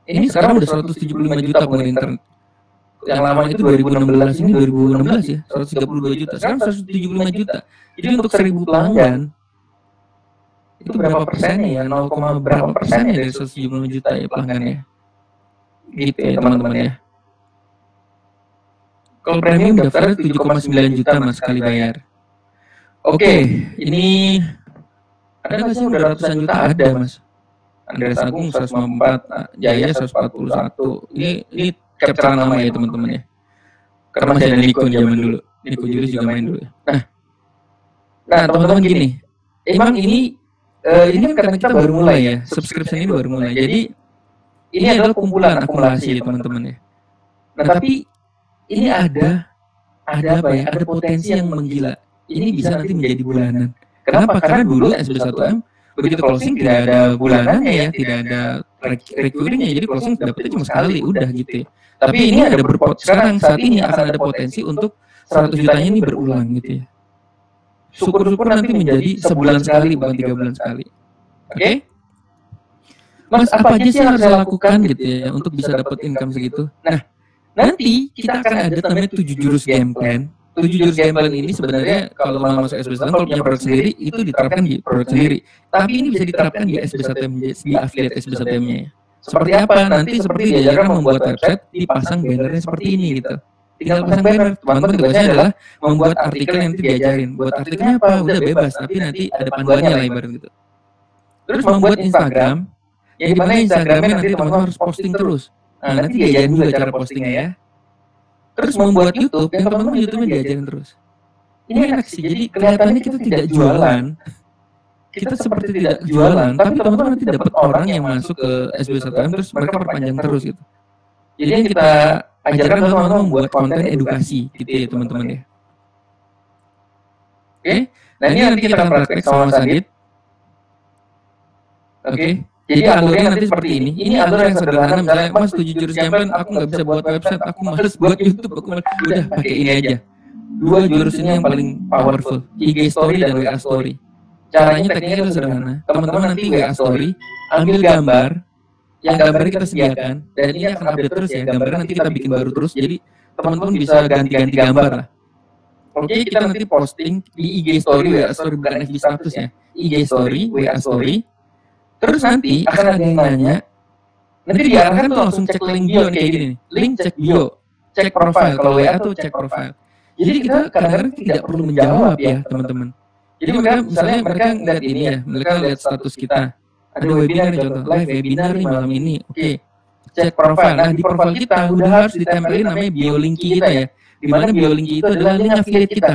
Ini sekarang udah 175 juta pengguna internet. Yang lama itu 2016, ini 2016 ya, 132 juta. Sekarang 175 juta. Jadi untuk 1000 pelanggan, itu berapa persennya ya? 0, berapa persennya dari 175 juta ya pelanggannya? Gitu ya teman-teman ya. Kalau premium daftarnya 7,9 juta mas sekali bayar. Oke, ini ada nggak sih udah ratusan juta? Ada mas. Andreas Agung 154, Jaya 141. Ini capture nama ya teman-teman ya. Karena masih ada Niko zaman dulu. Niko Julius juga main dulu ya. Nah teman-teman gini, emang ini karena kita baru mulai ya, subscription ini baru mulai. Jadi ini adalah kumpulan akumulasi ya teman-teman ya. Nah tapi ini ada apa ya? Ada potensi yang menggila. Ini bisa nanti menjadi bulanan. Kenapa? Karena dulu SB1M begitu closing tidak ada bulanannya ya, tidak ada recurringnya. Jadi closing dapetnya cuma sekali, udah gitu ya. Tapi ini ada sekarang saat ini akan ada potensi untuk 100 jutanya ini berulang gitu ya. Syukur-syukur nanti menjadi sebulan sekali, bukan 3 bulan sekali. Oke? Mas, apa aja sih yang harus saya lakukan gitu ya untuk bisa dapat income segitu? Nah, nanti kita akan ada namanya 7 jurus game plan. 7 jurus game plan ini sebenarnya kalau mau masuk SB1M, kalau punya produk sendiri itu diterapkan di produk sendiri. Tapi ini bisa diterapkan di SB1M, di affiliate SB1M-nya ya. Seperti apa? Nanti seperti diajarkan membuat website, dipasang bannernya seperti ini gitu. Tinggal pasang banner. Teman-teman tugasnya adalah membuat artikel yang nanti diajarin. Buat artikelnya apa? Udah bebas, tapi nanti ada panduannya lah ibarat gitu. Terus membuat Instagram, yang dimana Instagramnya nanti teman-teman harus posting terus. Nah, nanti diajarin juga cara postingnya ya. Terus membuat YouTube, yang teman-teman YouTube-nya diajarin terus. Ini enak sih, jadi kelihatannya kita tidak jualan. Kita seperti tidak jualan, tapi teman-teman nanti dapat orang yang masuk ke SB1M terus mereka perpanjang terus gitu. Jadi yang kita ajarkan teman-teman membuat konten edukasi gitu ya teman-teman ya. Oke, nah ini nanti kita akan praktek sama Mas Adit. Oke, jadi alurnya nanti seperti ini. Ini alur yang sederhana, misalnya Mas 7 jurus campaign, aku nggak bisa buat website, aku males buat YouTube, udah pakai ini aja. 2 jurus ini yang paling powerful, IG Story dan WA Story. Caranya tekniknya itu sederhana. Teman-teman nanti WA Story, ambil gambar, yang gambarnya kita sediakan, dan ini akan update terus ya, gambarnya nanti kita bikin baru terus, jadi teman-teman bisa ganti-ganti gambar lah. Oke, kita nanti posting di IG Story, WA Story, bukan FB status ya, IG Story, WA Story. Terus nanti akan ada yang nanya, nanti diarahkan tuh langsung cek link bio nih kayak gini nih, link cek bio, cek profile, kalau WA tuh cek profile. Jadi kita kadang-kadang tidak perlu menjawab ya teman-teman. Jadi misalnya mereka lihat ini ya, mereka lihat status kita. Ada webinar nih contoh, live webinar nih malam ini. Oke, cek profile. Nah di profile kita udah harus ditempelin namanya bio linki kita ya. Dimana bio linki itu adalah link affiliate kita.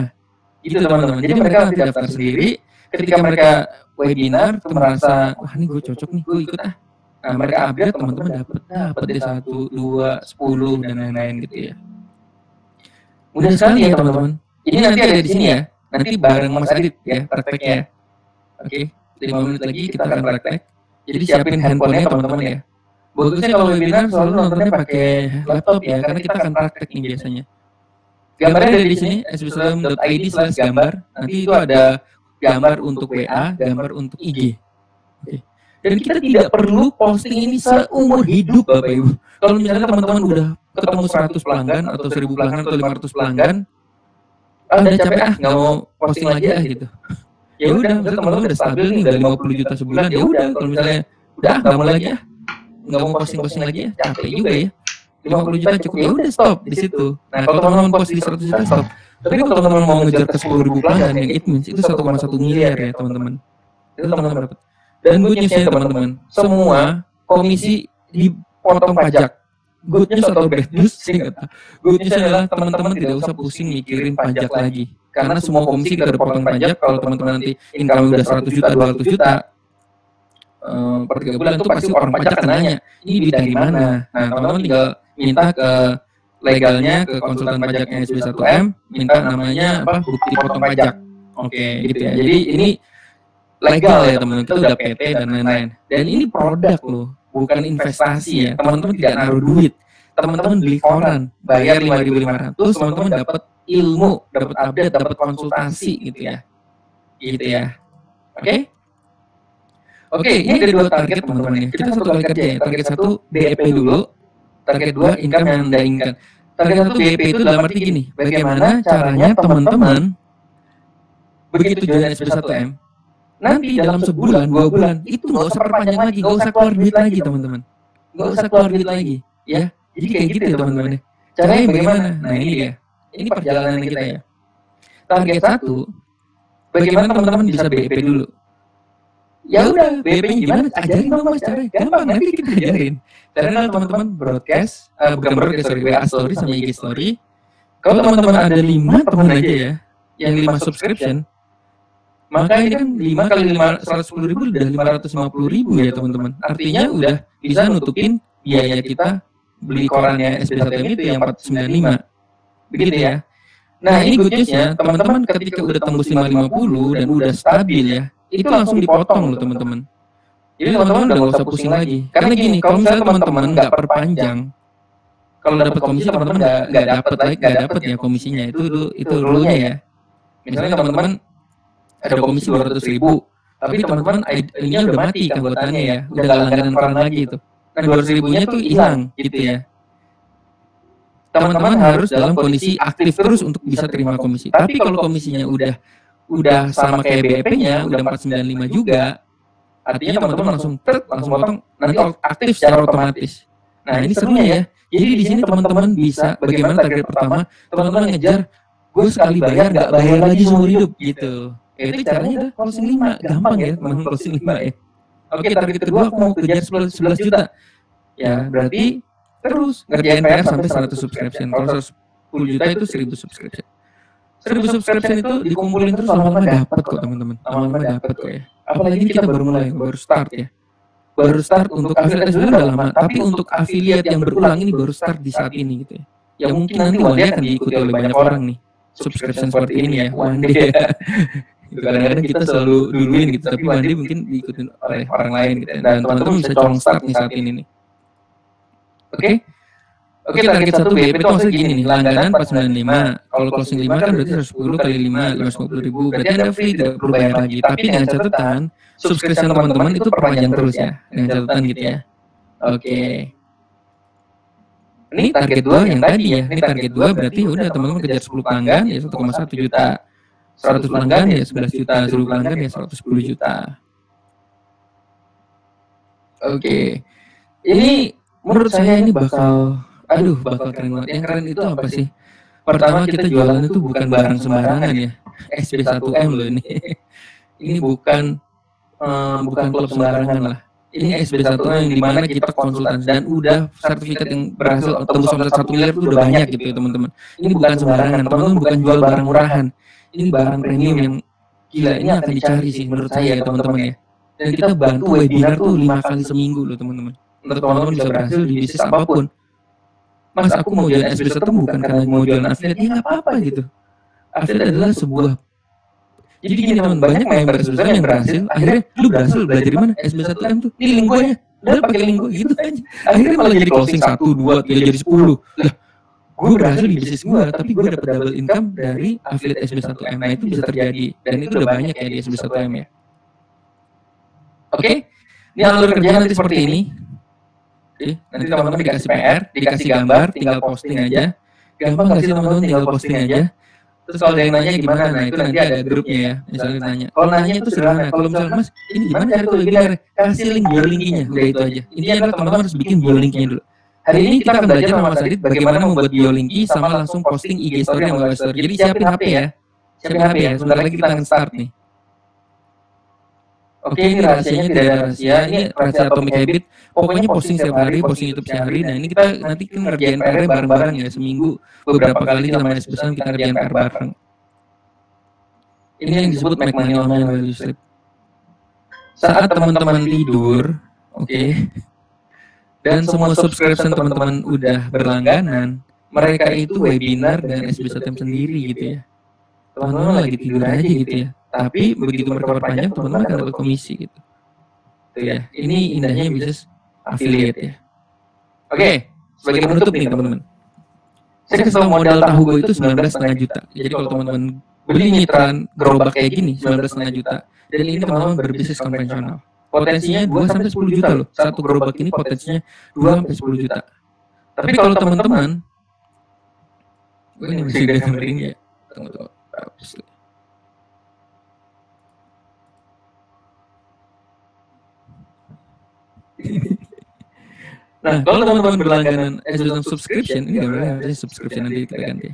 Gitu teman-teman. Jadi mereka nanti daftar sendiri. Ketika mereka webinar tuh merasa, wah ini gue cocok nih, gue ikut ah. Nah mereka upgrade, teman-teman dapat deh 1, 2, 10 dan lain-lain gitu ya. Mudah sekali ya teman-teman. Ini nanti ada di sini ya. Nanti bareng Mas Adit ya prakteknya. Oke, 5 menit lagi kita akan praktek. Jadi siapin handphonenya teman-teman ya. Bagusnya kalau webinar selalu nontonnya pakai laptop ya, karena kita akan praktek nih biasanya. Gambarnya ada di sini, sbslam.id/gambar. Nanti itu ada gambar untuk WA, gambar untuk IG. Oke. Dan kita tidak perlu posting ini seumur hidup Bapak Ibu. Kalau misalnya teman-teman udah ketemu 100 pelanggan atau 1000 pelanggan atau 500 pelanggan, udah capek nggak mau posting lagi gitu. Ya udah, misalnya teman-teman udah stabil nih, udah 50 juta sebulan, ya udah. Kalau misalnya udah nggak mau lagi nggak mau posting lagi capek juga ya. 50 juta cukup, ya udah stop di situ. Nah kalau teman-teman post di 100 juta stop. Tapi kalau teman-teman mau ngejar ke 10.000 pelanggan, yang it means itu 1,1 miliar ya teman-teman. Itu teman-teman dapat. Dan good news-nya teman-teman, semua komisi dipotong pajak. Good news atau bad news sih nggak tahu. Good news adalah teman-teman tidak usah pusing mikirin pajak lagi. Karena semua komisi kita dipotong pajak. Kalau teman-teman nanti income udah 100 juta, 200 juta per 3 bulan itu pasti orang pajak akan nanya, ini duit dari mana? Nah teman-teman tinggal minta ke legalnya, ke konsultan pajaknya SB1M, minta namanya apa, bukti potong pajak. Oke, gitu ya. Jadi ini legal ya teman-teman, kita udah PT dan lain-lain. Dan ini produk loh, bukan investasi ya. Teman-teman tidak naruh duit. teman-teman beli koran, bayar 5.500, teman-teman dapat ilmu, dapat update, dapat konsultasi gitu ya. Gitu ya. Oke? Oke, ini ada 2 target teman-teman ya. Kita 1 kali kerja ya. Target 1 BEP dulu, target 2 income yang Anda inginkan. Target 1 BEP itu dalam arti gini, bagaimana caranya teman-teman begitu join SP1M, nanti dalam sebulan, 2 bulan, itu nggak usah perpanjang lagi, nggak usah keluar duit lagi teman-teman. Nggak usah keluar duit lagi, ya. Jadi kayak gitu ya teman-teman ya. Caranya bagaimana? Nah ini dia. Ini perjalanan kita ya. Target 1, bagaimana teman-teman bisa BEP dulu. Ya udah, BEP-nya gimana? Ajarin dong mas caranya. Gampang, nanti kita ajarin. Caranya teman-teman broadcast, bukan broadcast, sorry, WA story sama IG story. Kalau teman-teman ada 5 teman aja ya, yang 5 subscription, maka ini kan 5 kali 110.000 udah 550.000 ya teman-teman. Artinya udah bisa nutupin biaya kita beli korannya SP1M itu yang 495. Begitu ya. Nah ini good news-nya, teman-teman ketika udah tembus 550 dan udah stabil ya, itu langsung dipotong loh teman-teman. Jadi teman-teman udah nggak usah pusing lagi. Karena gini, kalau misalnya teman-teman nggak perpanjang, kalau dapat komisi teman-teman nggak dapat ya komisinya. Itu rule-nya ya. Misalnya teman-teman ada komisi 200.000, tapi teman-teman ini udah mati anggotanya ya, udah nggak langganan koran lagi itu. Nah 200.000-nya tuh hilang gitu ya. Teman-teman harus dalam kondisi aktif terus untuk bisa terima komisi. Tapi kalau komisinya udah sama kayak BEP-nya, udah 495 juga, artinya teman-teman langsung potong, nanti aktif secara otomatis. Nah ini serunya ya. Jadi di sini teman-teman bisa, bagaimana target pertama, teman-teman ngejar, gue sekali bayar nggak bayar lagi seumur hidup gitu. Itu caranya adalah closing 5, gampang ya teman-teman closing 5 ya. Oke, target kedua aku mau kejar 11 juta. Ya berarti terus ngerjain PR sampai 100 subscription. Kalau 10 juta itu 1000 subscription. 1000 subscription itu dikumpulin terus lama-lama dapat kok teman-teman. Lama-lama dapat kok ya. Apalagi ini kita baru mulai, baru start ya. Baru start untuk affiliate sebenarnya udah lama, tapi untuk affiliate yang berulang ini baru start di saat ini gitu ya. Yang mungkin nanti one day akan diikuti oleh banyak orang nih. Subscription seperti ini ya, one day ya. Kadang-kadang kita selalu duluin gitu, tapi one day mungkin diikutin oleh orang lain gitu. Dan teman-teman bisa colong start nih saat ini nih. Oke, target 1 BEP itu maksudnya gini nih, langganan 495. Kalau closing 5 kan berarti 110 kali 5, 550.000. Berarti Anda free, tidak perlu bayar lagi. Tapi dengan catatan, subscription teman-teman itu perpanjang terus ya. Dengan catatan gitu ya. Oke. Ini target 2 yang tadi ya. Ini target 2 berarti udah teman-teman kejar 10 pelanggan ya 1,1 juta. 100 pelanggan ya 11 juta. 10 pelanggan ya 110 juta. Oke. Ini menurut saya ini bakal keren banget. Yang keren itu apa sih? Pertama kita jualan itu bukan barang sembarangan ya. SP1M loh ini. Ini bukan klub sembarangan lah. Ini SP1M yang dimana kita konsultasi dan udah sertifikat yang berhasil tembus omset 1 miliar itu udah banyak gitu ya teman-teman. Ini bukan sembarangan, teman-teman bukan jual barang murahan. Ini barang premium yang gila, ini akan dicari sih menurut saya ya teman-teman ya. Dan kita bantu webinar tuh 5 kali seminggu loh teman-teman. Untuk teman-teman bisa berhasil di bisnis apapun. Mas aku mau jualan SP1 bukan karena mau jualan affiliate, ya nggak apa-apa gitu. Affiliate adalah sebuah. Jadi gini teman, banyak member SP1 yang berhasil. Akhirnya lu berhasil belajar di mana? SP1M tuh. Ini link gue ya. Udah pakai link gue gitu aja. Akhirnya malah jadi closing 1, 2, 3 jadi 10. Lah, gue berhasil di bisnis gue, tapi gue dapat double income dari affiliate SP1M. Nah itu bisa terjadi dan itu udah banyak ya di SP1M ya. Oke, ini alur kerja nanti seperti ini. Nanti teman-teman dikasih PR, dikasih gambar, tinggal posting aja. Gampang nggak sih teman-teman tinggal posting aja? Terus kalau ada yang nanya gimana, nah itu nanti ada grupnya ya. Misalnya nanya. Kalau nanya itu sederhana. Kalau misalnya mas, ini gimana cari tuh webinar? Kasih link bio-linknya, udah itu aja. Intinya adalah teman-teman harus bikin bio-linknya dulu. Hari ini kita akan belajar sama Mas Adit bagaimana membuat bio-linki sama langsung posting IG story sama WA story. Jadi siapin HP ya. Siapin HP ya. Sebentar lagi kita akan start nih. Oke, ini rahasianya tidak ada rahasia. Ini rahasia Atomic Habit. Pokoknya posting setiap hari, posting YouTube setiap hari. Nah ini kita nanti kan ngerjain PR bareng-bareng ya. Seminggu beberapa kali sama SP1 kita ngerjain PR bareng. Ini yang disebut Make Money Online While You Sleep. Saat teman-teman tidur, oke, dan semua subscription teman-teman udah berlangganan, mereka itu webinar dengan SP1M sendiri gitu ya. Teman-teman lagi tidur aja gitu ya. Tapi begitu mereka perpanjang, teman-teman akan dapat komisi gitu. Tuh ya, ini indahnya bisnis affiliate ya. Oke, sebagai penutup nih teman-teman. Saya kasih tahu modal tahu gue itu 19,5 juta. Jadi kalau teman-teman beli nyitran gerobak kayak gini 19,5 juta. Dan ini teman-teman berbisnis konvensional. Potensinya 2 sampai 10 juta loh. Satu gerobak ini potensinya 2 sampai 10 juta. Tapi kalau teman-teman ini masih gambarin ya. Tunggu. Nah, kalau teman-teman berlangganan Exodus subscription, ini gambarnya subscription nanti kita ganti.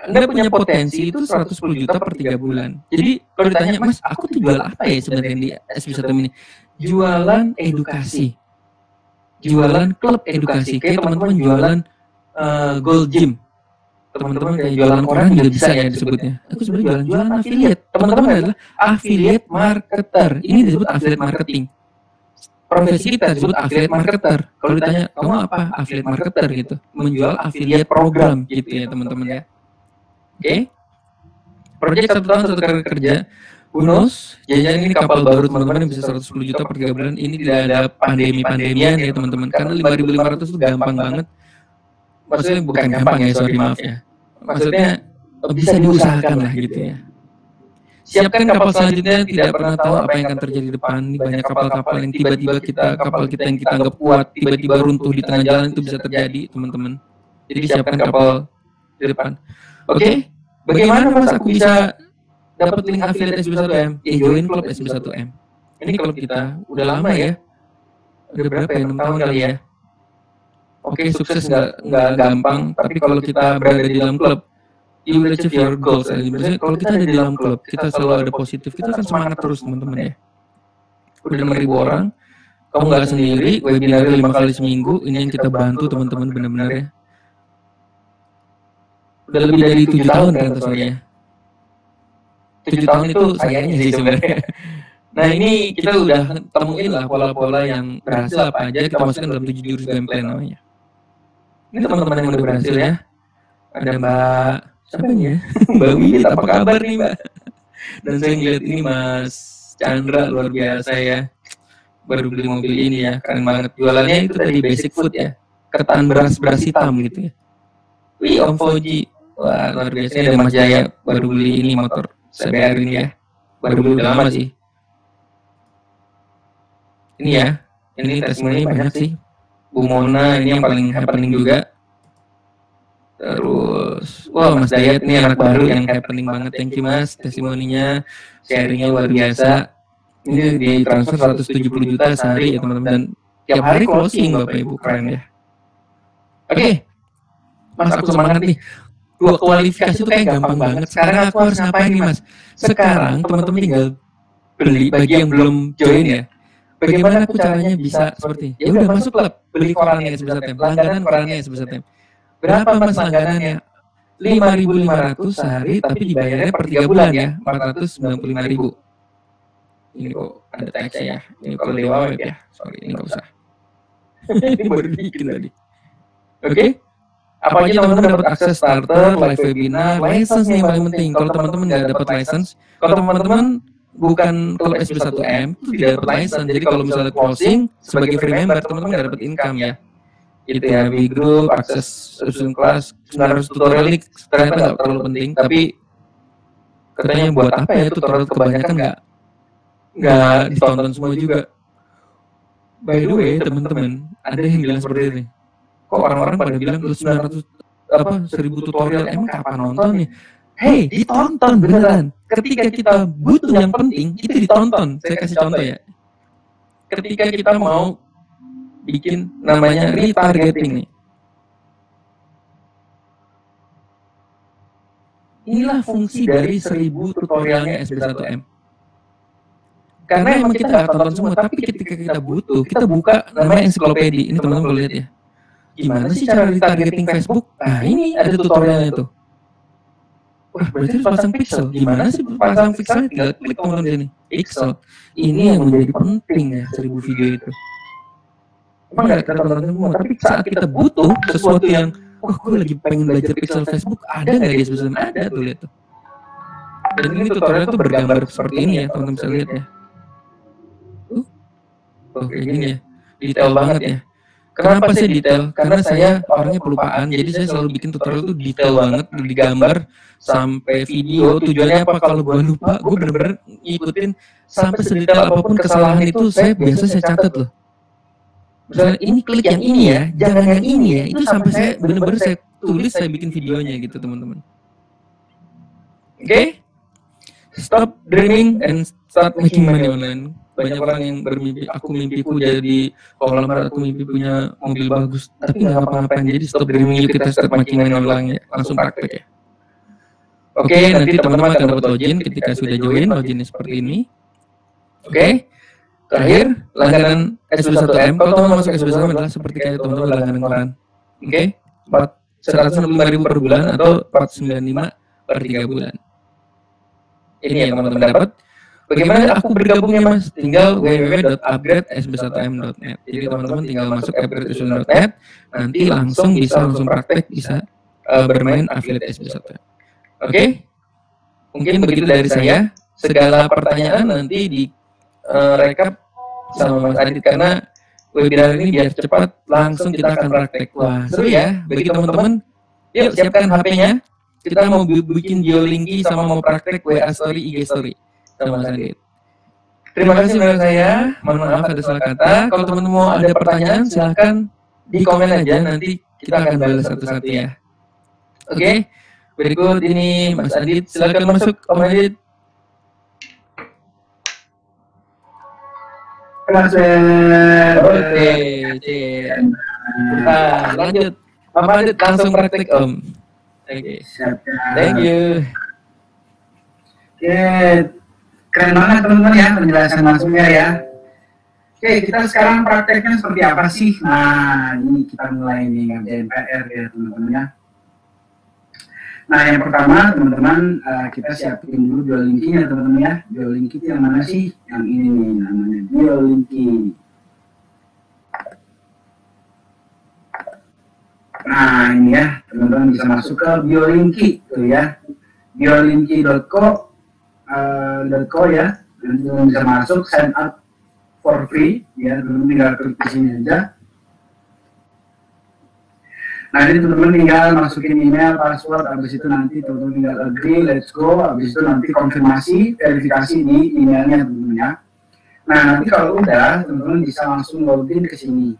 Anda punya potensi itu 110 juta per 3 bulan. Jadi kalau ditanya, Mas, aku tuh jual apa ya sebenarnya di SB1 ini? Jualan edukasi. Jualan klub edukasi. Kayak teman-teman jualan Gold Gym. Teman-teman kayak jualan koran juga bisa ya disebutnya. Aku sebenarnya jualan affiliate. Teman-teman adalah affiliate marketer. Ini disebut affiliate marketing. Profesi kita disebut affiliate marketer. Kalau ditanya, kamu apa? Affiliate marketer gitu. Menjual affiliate program gitu ya teman-teman ya. Oke. Proyek 1 tahun 1 kali kerja. Who knows? Jangan ini kapal baru teman-teman yang bisa 110 juta per 3 bulan. Ini tidak ada pandemi-pandemian ya teman-teman. Karena 5.500 itu gampang banget. Maksudnya bukan gampang ya, sorry maaf ya. Maksudnya bisa diusahakan lah gitu ya. Siapkan kapal selanjutnya, tidak pernah tahu apa yang akan terjadi di depan. Ini banyak kapal-kapal yang tiba-tiba kapal kita yang kita anggap kuat, tiba-tiba runtuh di tengah jalan, itu bisa terjadi teman-teman. Jadi siapkan kapal di depan. Oke, bagaimana Mas aku bisa dapat link affiliate SB1M? Join klub SB1M. Ini klub kita udah lama ya. Udah berapa ya? 6 tahun kali ya. Oke, sukses nggak gampang, tapi kalau kita berada di dalam klub, you will achieve your goals. Maksudnya kalau kita ada di dalam klub, kita selalu ada positif, kita akan semangat terus teman-teman ya. Udah 6.000 orang, kamu nggak sendiri, webinar 5 kali seminggu, ini yang kita bantu teman-teman benar-benar ya. Udah lebih dari 7 tahun kan soalnya. 7 tahun itu sayangnya sih sebenarnya. Nah ini kita udah temuin lah pola-pola yang berhasil apa aja, kita masukkan dalam 7 jurus game plan namanya. Ini teman-teman yang udah berhasil ya. Ada Mbak, siapa nih ya? Mbak Wilit, apa kabar nih Mbak? Dan saya ngeliat ini Mas Chandra, luar biasa ya. Baru beli mobil ini ya, keren banget. Jualannya itu tadi basic food ya. Ketan beras hitam gitu ya. Wih Om Fauji. Wah luar biasa, ada Mas Jaya baru beli ini motor CBR ini ya. Baru beli udah lama sih. Ini ya, ini testimoni banyak sih. Bu Mona ini yang paling happening juga. Terus, wah Mas Dayat ini anak baru yang happening banget. Thank you Mas, testimoninya, sharingnya luar biasa. Ini di transfer 170 juta sehari ya teman-teman. Dan tiap hari closing Bapak Ibu, keren ya. Oke, Mas aku semangat nih. 2 kualifikasi itu kayak gampang banget. Sekarang aku harus ngapain nih Mas? Sekarang teman-teman tinggal beli bagi yang belum join ya. Bagaimana aku caranya bisa seperti ya udah masuk klub, beli korannya SB1M, langganan korannya SB1M. Berapa Mas langganannya? 5.500 sehari tapi dibayarnya per 3 bulan ya, 495.000. Ini kok ada teksnya ya. Ini kalau Dewa Web ya. Sorry, ini enggak usah. Ini baru bikin tadi. Oke? Apa aja teman-teman dapat akses starter, live webinar, license nih yang paling penting. Kalau teman-teman nggak dapat license, kalau teman-teman bukan klub SB1M itu tidak dapat license. Jadi kalau misalnya closing sebagai free member teman-teman nggak dapat income ya. Itu ya, big group, akses susun kelas, 900 tutorial ini ternyata nggak terlalu penting. Tapi katanya buat apa ya tutorial kebanyakan nggak ditonton semua juga. By the way teman-teman, ada yang bilang seperti ini. Kok orang-orang pada bilang 900 1000 tutorial emang kapan nontonnya? Hey, ditonton beneran. Ketika kita butuh yang penting, itu ditonton. Saya kasih contoh ya. Ketika kita mau bikin namanya retargeting nih. Inilah fungsi dari 1000 tutorialnya SB1M. Karena emang kita nggak tonton semua, tapi ketika kita butuh, kita buka namanya ensiklopedia. Ini teman-teman boleh lihat ya. Gimana sih cara retargeting Facebook? Nah ini ada tutorialnya tuh. Wah, berarti harus pasang pixel. Gimana sih pasang pixel? Tinggal klik teman-teman sini. Pixel. Ini yang menjadi penting ya 1000 video itu. Emang nggak kita tonton semua, tapi saat kita butuh sesuatu yang, wah gue lagi pengen belajar pixel Facebook, ada nggak di SB1M? Ada tuh, lihat tuh. Dan ini tutorial tuh bergambar seperti ini ya, teman-teman bisa lihat ya. Kayak gini ya, detail banget ya. Kenapa saya detail? Karena saya orangnya pelupaan, jadi saya selalu bikin tutorial itu detail banget, dari gambar sampai video. Tujuannya apa? Kalau gue lupa, gue bener-bener ngikutin sampai sedetail apapun kesalahan itu saya catat loh. Misalnya ini klik yang ini ya, jangan yang ini ya. Itu sampai saya bener-bener saya tulis, saya bikin videonya gitu teman-teman. Oke? Stop dreaming and start making money online. Banyak orang yang bermimpi, aku mimpiku jadi kalau lamar aku mimpi punya mobil bagus, tapi nggak ngapa-ngapain. Jadi stop dreaming, yuk kita start making money online ya. Langsung praktek ya. Oke, nanti teman-teman akan dapat login ketika sudah join. Loginnya seperti ini. Oke. Terakhir, langganan SB1M. Kalau teman-teman masuk SB1M adalah seperti kayak teman-teman langganan koran. Oke, 165.000 per bulan atau 495 per 3 bulan. Ini yang teman-teman dapat. Bagaimana aku bergabungnya mas? Tinggal www.upgradesb1m.net. Jadi teman-teman tinggal masuk upgradesb1m.net, nanti langsung praktek, bisa bermain affiliate SB1M. Oke? Mungkin begitu dari saya. Segala pertanyaan nanti di rekap sama Mas Adit, karena webinar ini biar cepat, langsung kita akan praktek. Wah, seru ya bagi teman-teman. Yuk siapkan HP-nya. Kita mau bikin geolinki sama mau praktek WA story, IG story sama Mas Adit. Terima kasih menurut saya. Mohon maaf ada salah kata. Kalau teman-teman mau ada pertanyaan, silahkan di komen aja. Nanti kita akan balas satu-satu ya. Oke. Berikut ini Mas Adit. Silahkan masuk, Om Adit. Oke, nah, lanjut. Om Adit langsung praktek Om. Oke, thank you. Oke, keren banget teman-teman ya penjelasan langsungnya ya. Oke, kita sekarang prakteknya seperti apa sih? Nah, ini kita mulai nih ngerjain PR ya teman-teman ya. Nah, yang pertama teman-teman kita siapin dulu Biolinky-nya teman-teman ya. Biolinky itu yang mana sih? Yang ini nih namanya Biolinky. Nah, ini ya teman-teman bisa masuk ke Biolinky tuh ya. Biolinky.co ya. Nanti teman bisa masuk sign up for free ya, teman-teman tinggal klik di sini aja. Nah, ini teman-teman tinggal masukin email, password, habis itu nanti teman-teman tinggal agree, let's go, habis itu nanti konfirmasi, verifikasi di emailnya teman-teman ya. Nah, nanti kalau udah, teman-teman bisa langsung login ke sini.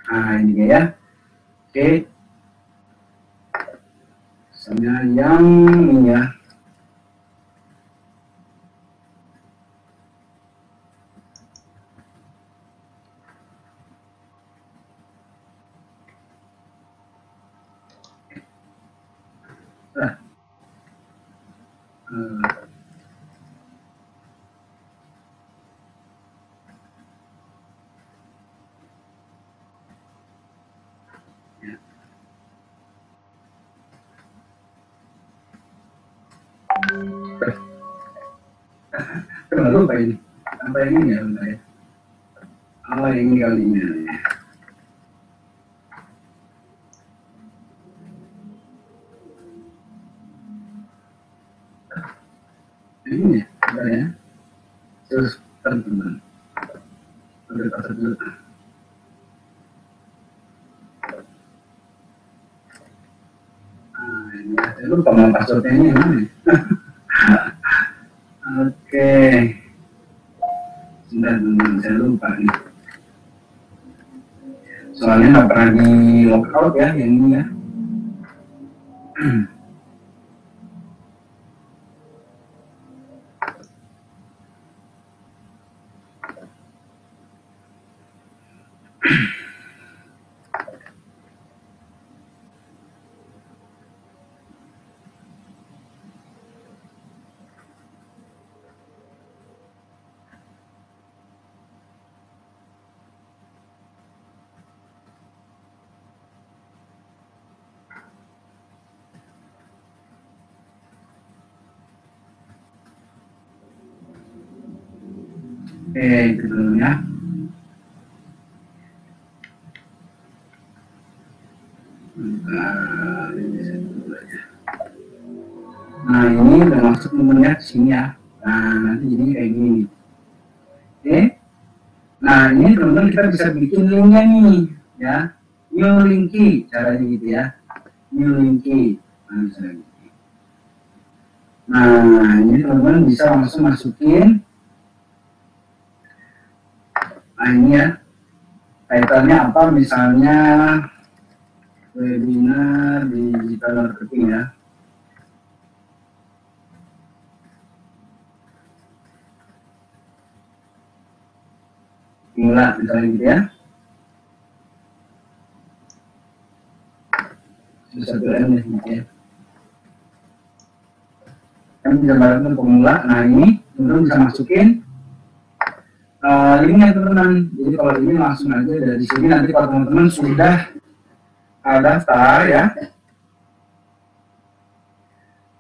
Nah, ini dia ya. Oke. Misalnya yang ini ya. Kenapa lupa ini? Apa yang ini ya? Oh, yang ini kali ini. Ini ya, bentar ya. Terus teman-teman. Udah pasang dulu. Nah, ini ya. Saya lupa mau passwordnya ini yang mana? Oke. Sudah teman-teman, saya lupa nih. Soalnya nggak pernah di logout ya, yang ini ya. Itu dulu ya. Nah, ini udah masuk nomornya ke sini ya. Nah, nanti jadi kayak gini. Oke. Nah, ini teman-teman kita bisa bikin linknya nih, ya. New linky, caranya gitu ya. New linky. Nah, misalnya gitu. Nah, ini teman-teman bisa langsung masukin. Nah, ini ya. Kaitannya apa? Misalnya webinar digital marketing ya. Mula misalnya gitu ya. Satu M ya, gitu ya. Kan bisa bareng pemula. Nah, ini teman-teman bisa masukin linknya teman-teman. Jadi kalau ini langsung aja dari sini, nanti kalau teman-teman sudah daftar ya.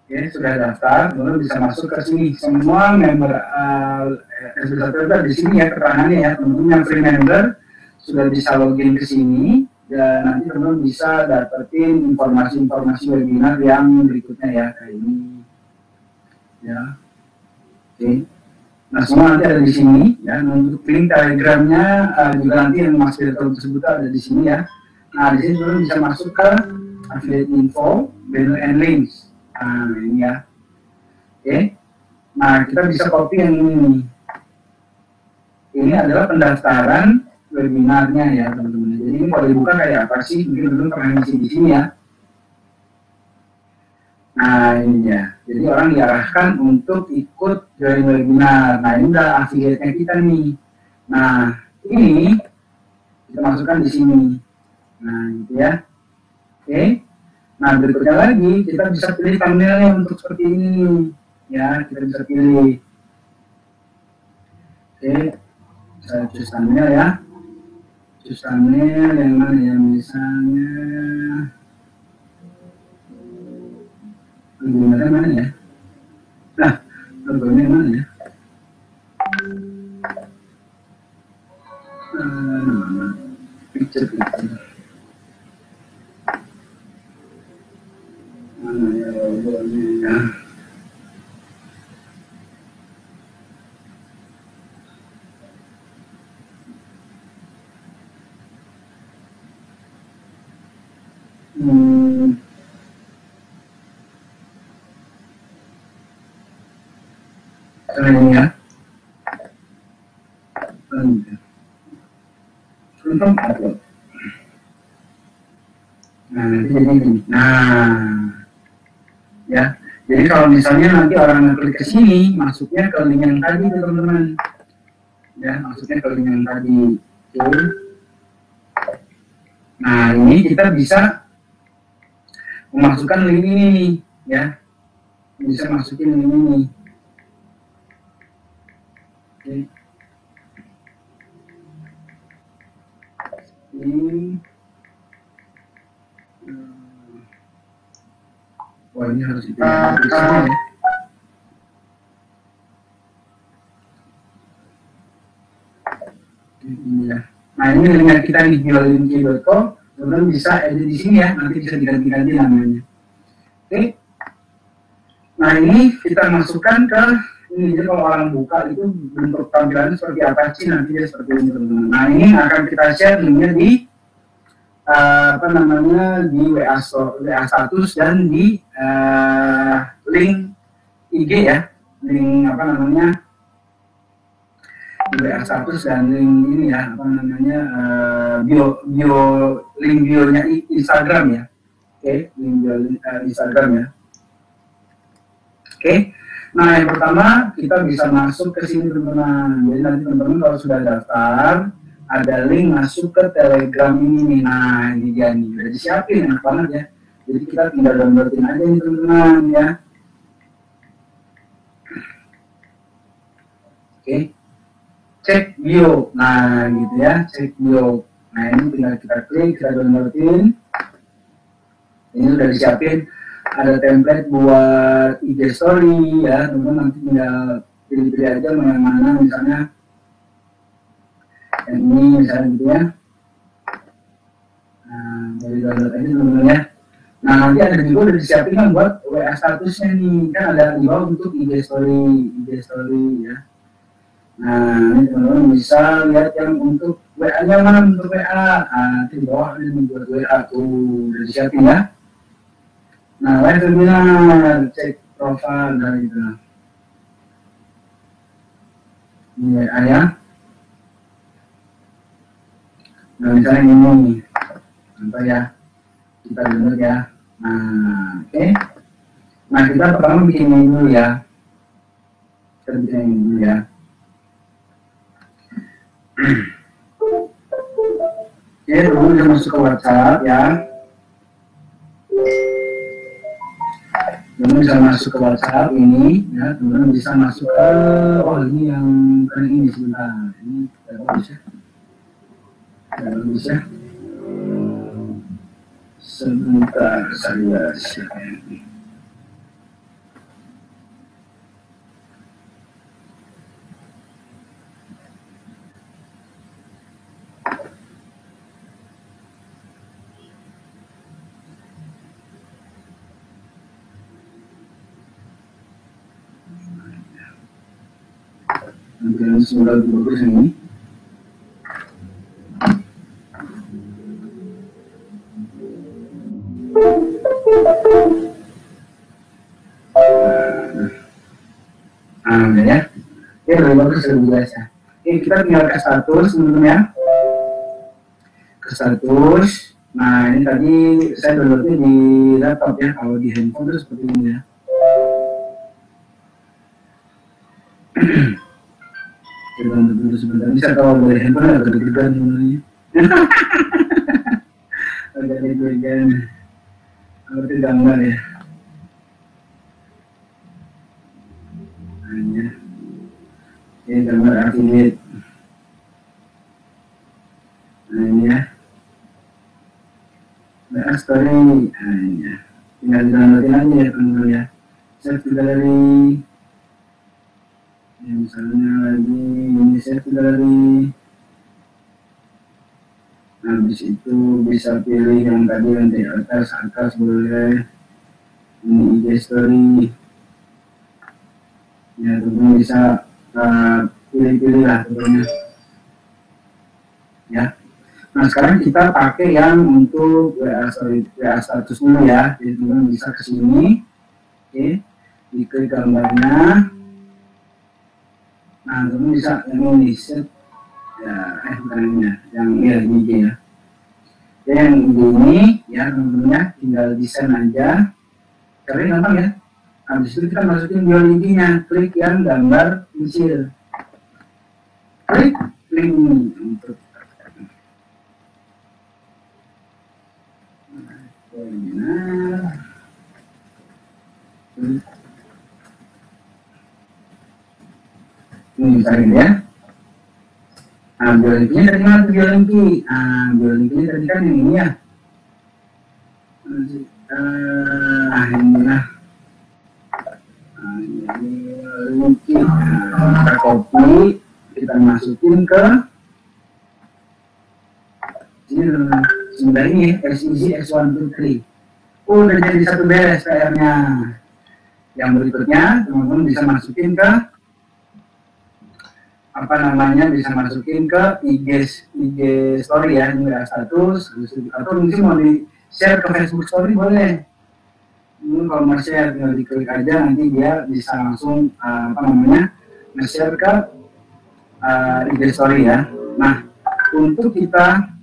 Oke, sudah daftar, teman-teman bisa masuk ke sini. Semua member ada di sini ya keterangannya ya. Teman-teman yang free member sudah bisa login ke sini dan nanti teman-teman bisa dapetin informasi-informasi webinar yang berikutnya ya, kayak ini. Ya. Oke. Nah, semua nanti ada di sini ya. Untuk link telegramnya juga nanti yang Mas Firdaus tersebut ada di sini ya. Nah, di sini teman bisa masuk ke affiliate info, banner and links. Nah, ini ya. Oke. Nah, kita bisa copy yang ini. Ini adalah pendaftaran webinarnya ya, teman-teman. Jadi ini kalau dibuka kayak apa sih? Mungkin teman-teman pernah ngisi di sini ya. Nah, ini ya. Jadi orang diarahkan untuk ikut join webinar. Nah, ini udah affiliate-nya kita nih. Nah, ini kita masukkan di sini. Nah, gitu ya. Oke. Nah, berikutnya lagi kita bisa pilih thumbnailnya untuk seperti ini. Ya, kita bisa pilih. Oke. Saya choose thumbnail ya. Choose thumbnail yang mana ya, misalnya logonya mana ya? Nah, logonya mana ya? Picture. Mana ya logonya? Ini ya. Contoh upload. Nah, nanti jadi ini. Nah, ya. Jadi kalau misalnya nanti orang klik ke sini, masuknya ke link yang tadi, teman-teman. Ya, masuknya ke link yang tadi. Oke. Nah, ini kita bisa memasukkan link ini nih, ya. Bisa masukin link ini. Oke. Ini wah, ini harus dipilih di sini ya. Ini ya. Nah, ini dengan kita di biolinki.com, teman-teman bisa edit di sini ya, nanti bisa diganti-ganti namanya. Oke. Nah, ini kita masukkan ke ini. Jadi kalau orang buka itu bentuk tampilannya seperti apa sih, nanti dia seperti ini, teman-teman. Nah, ini akan kita share linknya di di WA status dan di link IG ya, link di WA status dan link ini ya, link bio-nya Instagram ya. Oke, link bio Instagram ya. Oke. Nah, yang pertama kita bisa masuk ke sini, teman-teman. Jadi nanti teman-teman kalau sudah daftar, ada link masuk ke Telegram ini nih. Nah, ini dia nih, udah disiapin, enak banget ya. Jadi kita tinggal downloadin aja nih, teman-teman ya. Oke. Cek bio. Nah, gitu ya, cek bio. Nah, ini tinggal kita klik, kita downloadin. Ini udah disiapin. Ada template buat IG story ya, teman-teman nanti tinggal pilih-pilih aja mau yang mana, misalnya yang ini misalnya gitu ya. Nah, dari download aja teman-teman ya. Nah, nanti ada juga udah disiapin kan buat WA statusnya nih, kan ada di bawah untuk IG story ya. Nah, ini teman-teman bisa lihat yang untuk WA-nya mana untuk WA. Nanti di bawah ini buat WA tuh udah disiapin ya. Nah, live webinar, cek profil dari itu. Ini WA ya. Nah, misalnya ini, contoh ya, kita download ya. Nah, oke. Nah, kita pertama bikin ini dulu ya. Kita bikin ini dulu ya. Oke, dulu bisa masuk ke WhatsApp ya. Teman bisa masuk ke WhatsApp ini ya, teman bisa masuk ke ini yang keren ini sebentar. Ini tidak bagus ya. Tidak bagus ya. Sebentar saya siapkan ini. Mungkin semoga bagus ini. Udah ya. Ya lebih bagus lebih biasa. Oke, kita tinggal ke status teman-teman ya. Ke status. Nah ini tadi saya downloadnya di laptop ya. Kalau di handphone itu seperti ini ya. Dulu sebentar bisa kalau dari handphone agak deg-degan sebenarnya. Agak deg-degan. Ngerti gambar ya. Hanya ini gambar affiliate. Nah ini ya. WA story. Nah ini ya. Tinggal downloadin aja ya teman-teman ya. Save gallery. Ya, misalnya lagi ini saya dari habis itu bisa pilih yang tadi nanti atas boleh ini IG story ya, tentunya bisa pilih-pilih lah tentunya ya. Nah sekarang kita pakai yang untuk WA story, WA status dulu ya. Jadi teman-teman bisa ke sini, oke, diklik gambarnya. Nah, teman bisa yang ini set ya, bukan ini ya, yang IG ya. Yang ini ya teman-teman ya, tinggal desain aja. Karena gampang ya. Habis itu kita masukin dua linknya, klik yang gambar kecil. Klik link ini untuk webinar. Ini misalnya ya. Nah, biolinknya dari mana tuh biolinki? Nah, biolinki tadi kan yang ini ya. Ini lah. Ini biolinki. Kita copy, kita masukin ke sini sebenarnya ini SEC X123. Udah jadi satu beres PR-nya. Yang berikutnya teman-teman bisa masukin ke bisa masukin ke IG story ya, ini status atau mungkin mau di share ke Facebook story boleh. Mungkin kalau mau share tinggal diklik aja, nanti dia bisa langsung nge-share ke IG story ya. Nah untuk kita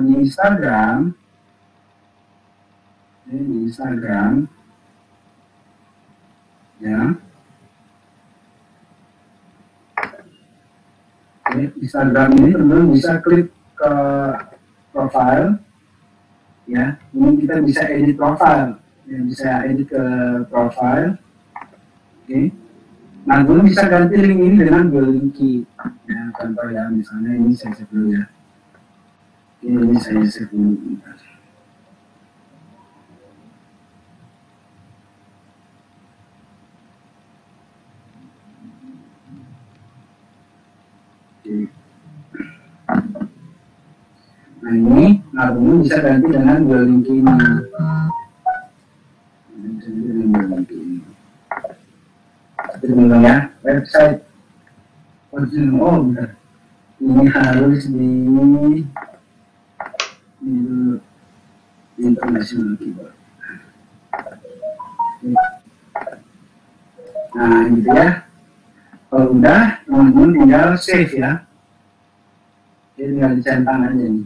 di Instagram ya. Instagram ini teman-teman bisa klik ke profile ya. Ini kita bisa edit profile ya, bisa edit ke profile. Oke. Nah teman bisa ganti link ini dengan biolinki ya, contoh ya, misalnya ini saya save dulu ya. Ini saya save dulu bentar. Nah ini, teman bisa ganti dengan biolinki ini. teman-teman ya, website. Oh benar, ini harus di international keyboard. Nah gitu ya. Kalau udah, teman-teman tinggal save ya. Jadi tinggal dicentang aja nih.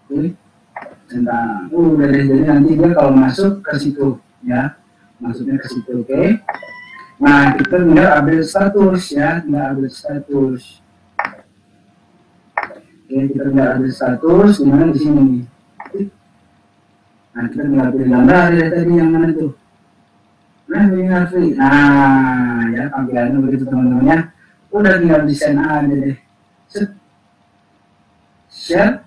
Oke, centang. Udah deh, jadi nanti dia kalau masuk ke situ ya, masuknya ke situ. Oke. Nah kita tinggal update status ya, tinggal update status. Oke, kita tinggal update status, dimana di sini nih. Nah kita tinggal pilih gambar dari tadi yang mana tuh. Nah ini free. Nah ya tampilannya begitu teman-teman ya. Udah tinggal desain aja deh. Set. Share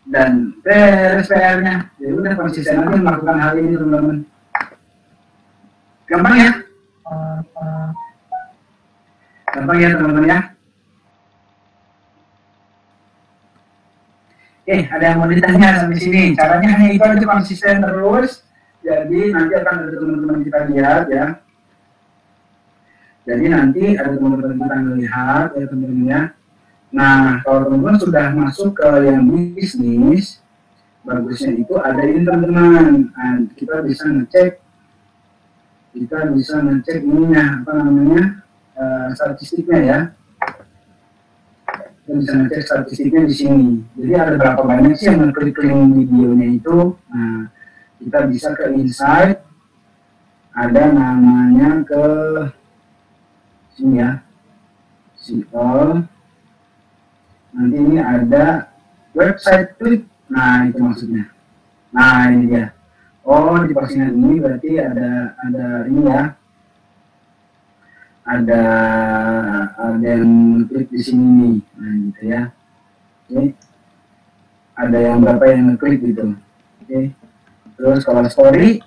dan beres PR-nya. Jadi udah konsisten aja melakukan hal ini teman-teman. Gampang ya? Gampang ya teman-teman ya. Oke, ada yang mau ditanya sampai sini. Caranya hanya itu aja, konsisten terus. Jadi nanti akan ada teman-teman kita lihat ya. Jadi nanti ada teman-teman kita melihat ya teman-teman ya. Nah, kalau teman-teman sudah masuk ke yang bisnis, bagusnya itu ada ini teman-teman. Nah, kita bisa ngecek ininya apa namanya statistiknya ya. Kita bisa ngecek statistiknya di sini. Jadi ada berapa banyak sih yang ngeklik link videonya itu. Nah, kita bisa ke insight, ada namanya ke sini ya, see all. Nanti ini ada website klik. Nah itu maksudnya. Nah ini dia. Oh di postingan ini berarti ada ini ya. Ada yang klik di sini nih. Nah gitu ya. Oke. Ada yang berapa yang klik gitu. Oke. Terus kalau story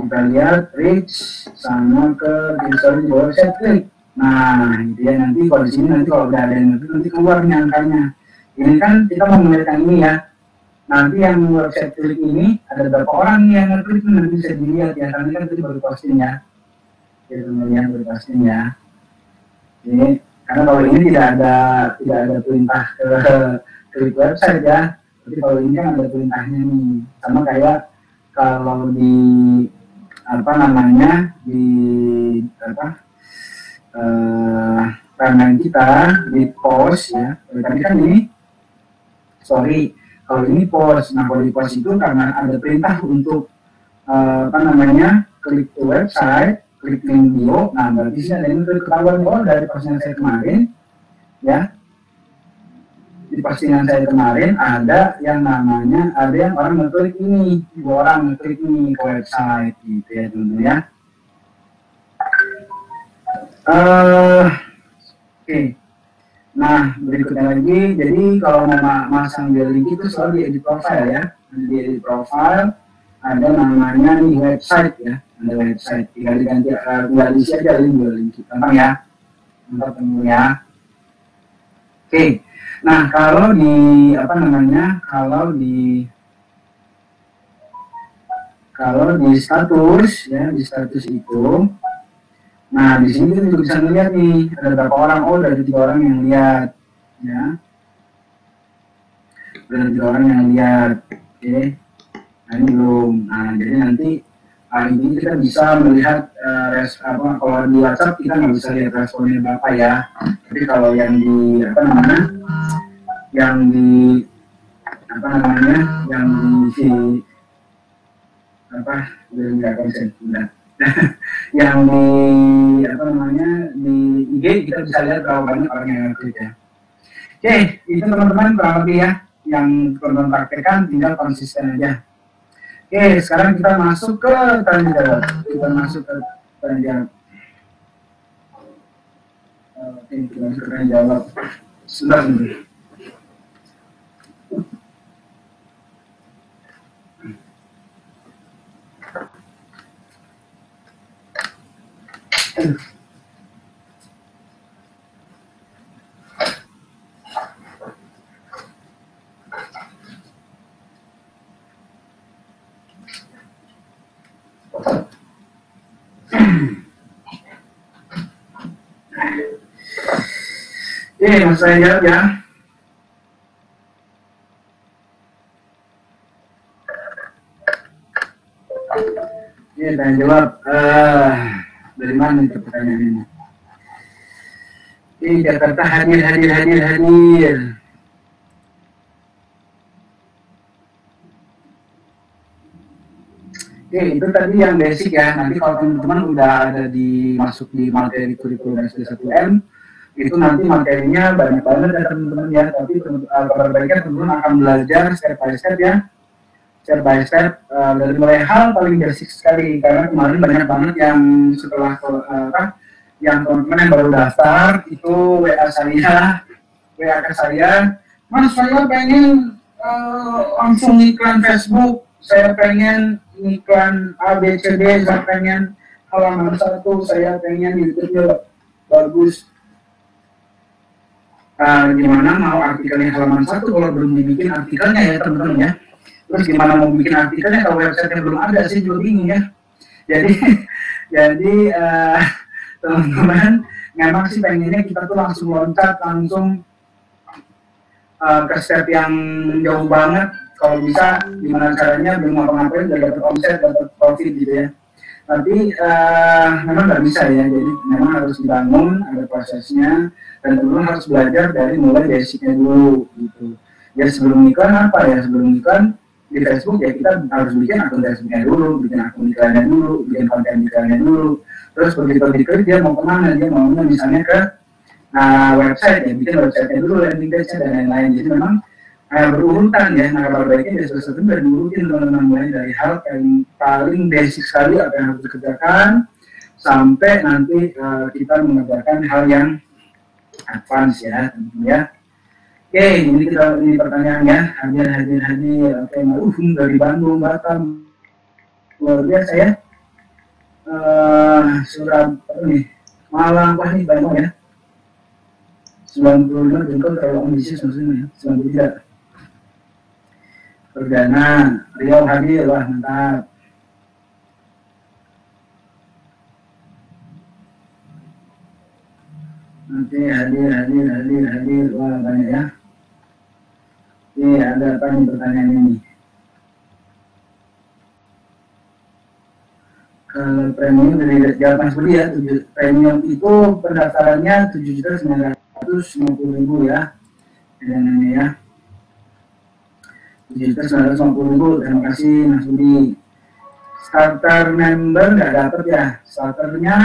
kita lihat reach sama ke story di website klik. Nah, gitu ya, nanti kalau di sini nanti kalau udah ada yang nanti keluar nih angkanya. Ini kan kita mau melihat ini ya. Nanti yang website klik ini ada berapa orang yang ngeklik nanti bisa dilihat ya. Karena kan tadi baru posting ya. Jadi teman-teman baru posting ya. Ini karena kalau ini tidak ada perintah ke klik website ya. Tapi kalau ini kan ada perintahnya nih. Sama kayak kalau di apa namanya di apa timeline kita di post ya. Tadi kan ini sorry, kalau ini post. Nah kalau di post itu karena ada perintah untuk apa namanya klik ke website, klik link bio. Nah berarti sih ada yang ketahuan dari postingan saya kemarin ya. Di postingan saya kemarin ada yang namanya ada yang orang ngeklik ini, 2 orang ngeklik ini ke website gitu ya teman-teman ya. Oke. Nah, berikutnya lagi, jadi kalau mau masang dia link itu selalu di edit profile ya. Di edit profile ada namanya nih website ya, ada website. Tinggal diganti, tinggal diisi aja link kita, ya. Untuk temunya. Ya. Oke. Nah, kalau di apa namanya, kalau di status ya, di status itu. Nah, di sini kita juga bisa melihat nih, ada berapa orang, oh ada 3 orang yang lihat, ya. Ada 3 orang yang lihat, oke. Nah, ini belum. Nah, jadi nanti ini kita bisa melihat kalau di WhatsApp kita nggak bisa lihat responnya berapa ya. Tapi kalau yang di apa namanya, yang di nggak konsen, udah. Yang di apa namanya di IG kita bisa lihat berapa banyak orang yang ngeklik ya. Oke, itu teman-teman kurang lebih ya yang teman-teman praktekkan, tinggal konsisten aja. Oke, sekarang kita masuk ke tanya jawab. Oke, kita masuk ke tanya jawab. Sebentar. Mas saya jawab ya. Oke, saya jawab. Dari mana itu pertanyaan ini? Jakarta hadir. Oke, itu tadi yang basic ya. Nanti kalau teman-teman udah ada masuk di materi kurikulum SD1M, itu nanti materinya banyak banget ya teman-teman ya. Tapi kabar baiknya teman-teman akan belajar step by step ya. Step by step dari mulai hal paling basic sekali. Karena kemarin banyak banget yang setelah yang teman-teman yang baru daftar itu WA ke saya, Mas saya pengen langsung iklan Facebook, saya pengen iklan ABCD, saya pengen halaman 1, saya pengen YouTube-nya bagus. Gimana mau artikelnya halaman 1 kalau belum dibikin artikelnya ya teman-teman ya. Terus gimana mau bikin artikelnya kalau website-nya belum ada, sih juga bingung ya. Jadi teman-teman memang sih pengennya kita tuh langsung loncat langsung ke step yang jauh banget. Kalau bisa gimana caranya belum ngapa-ngapain udah dapat omset, dapat profit gitu ya. Tapi memang nggak bisa ya, jadi memang harus dibangun, ada prosesnya, dan teman-teman harus belajar dari mulai basicnya dulu gitu. Ya sebelum iklan apa ya, sebelum iklan di Facebook ya kita harus bikin akun Facebooknya dulu, bikin akun iklannya dulu, bikin konten iklannya dulu. Terus begitu dia mau kemana, dia maunya misalnya ke website ya, bikin website-nya dulu, landing page-nya dan lain-lain. Jadi memang berurutan ya. Nah, kabar baiknya dari sesuatu udah diurutin teman-teman, mulai dari hal yang paling basic sekali apa yang harus dikerjakan sampai nanti kita mengerjakan hal yang advance ya teman-teman ya. Oke, ini pertanyaannya, hadir. Oke, dari Bandung, Batam, luar biasa ya. Malang, wah nih Bandung ya. 95 jengkol terlalu ambisius maksudnya ya, 93. Perdana, Riau hadir, wah mantap. Oke, hadir, wah banyak ya. Oke, ada apa nih pertanyaan ini? Kalau premium dari jawaban seperti ya, premium itu pendaftarannya 7.950.000 ya. Dan ini ya. 7.950.000, terima kasih Mas Budi. Starter member nggak dapat ya, starternya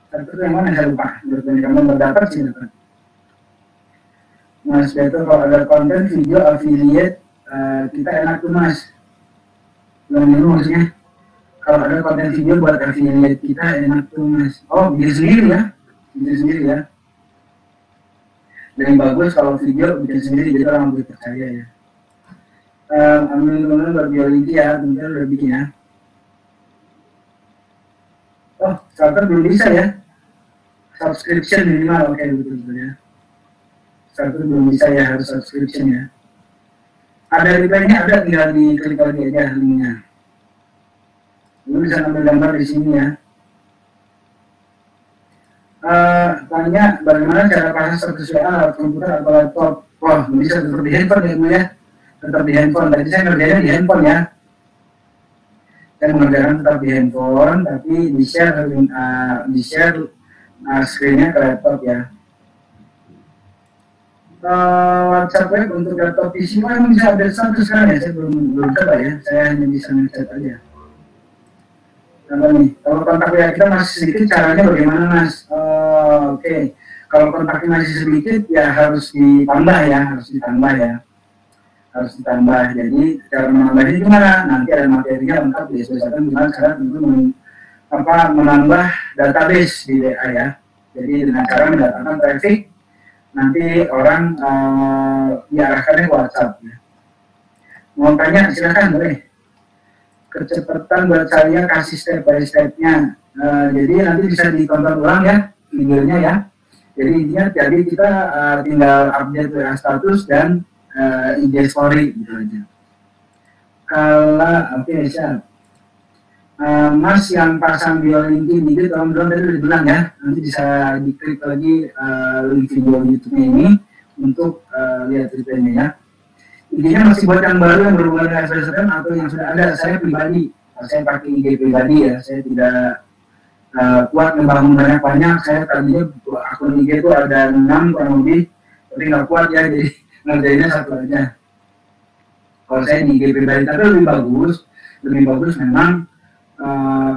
yang mana saya lupa, kamu berdapat sih dapat. Mas Beto, kalau ada konten video affiliate kita enak tuh Mas. Belum dulu maksudnya, kalau ada konten video buat affiliate kita enak tuh Mas. Oh bikin sendiri ya. Dan bagus kalau video bikin sendiri, jadi orang lebih percaya ya. Amin teman-teman berbiologi ya, teman-teman udah bikin ya. Oh, starter belum bisa ya. Subscription minimal, oke betul ya. Starter belum bisa ya, harus subscription ya. Ada reply-nya, ada, tinggal diklik lagi aja linknya. Lu bisa ambil gambar di sini ya. Tanya bagaimana cara pasang status WA lewat komputer atau laptop. Wah, bisa tetap di handphone ya, tetap di handphone. Tadi saya ngerjainnya di handphone ya. Saya mengerjakan tetap di handphone, tapi di share screen-nya ke laptop ya. WhatsApp web untuk laptop PC memang bisa update status sekarang ya. Saya belum coba ya. Saya hanya bisa ngechat aja. Kalau kontak WA kita masih sedikit, caranya bagaimana Mas? Oke. Kalau kontaknya masih sedikit ya harus ditambah ya. Harus ditambah. Jadi cara menambahnya gimana? Nanti ada materinya lengkap di SP1 gimana cara tentu menambah database di WA ya. Jadi dengan cara mendatangkan traffic, nanti orang diarahkannya ke WhatsApp ya. Mau tanya silakan boleh. Kecepatan buat saya kasih step by step-nya. Jadi nanti bisa ditonton ulang ya videonya ya. Jadi intinya kita tinggal update WA status dan IG story gitu aja. Kalau oke siap. Mas yang pasang video link ini, tolong dong tadi udah bilang ya, nanti bisa diklik lagi link video YouTube-nya ini untuk lihat ceritanya ya. Intinya masih buat yang baru yang berhubungan dengan SPSM atau yang sudah ada. Saya pribadi, saya pakai IG pribadi ya, saya tidak kuat membangun banyak-banyak. Saya tadinya akun IG itu ada 6 kurang lebih, tapi nggak kuat ya, jadi ngerjainnya satu aja. Kalau saya di IG pribadi, tapi lebih bagus memang.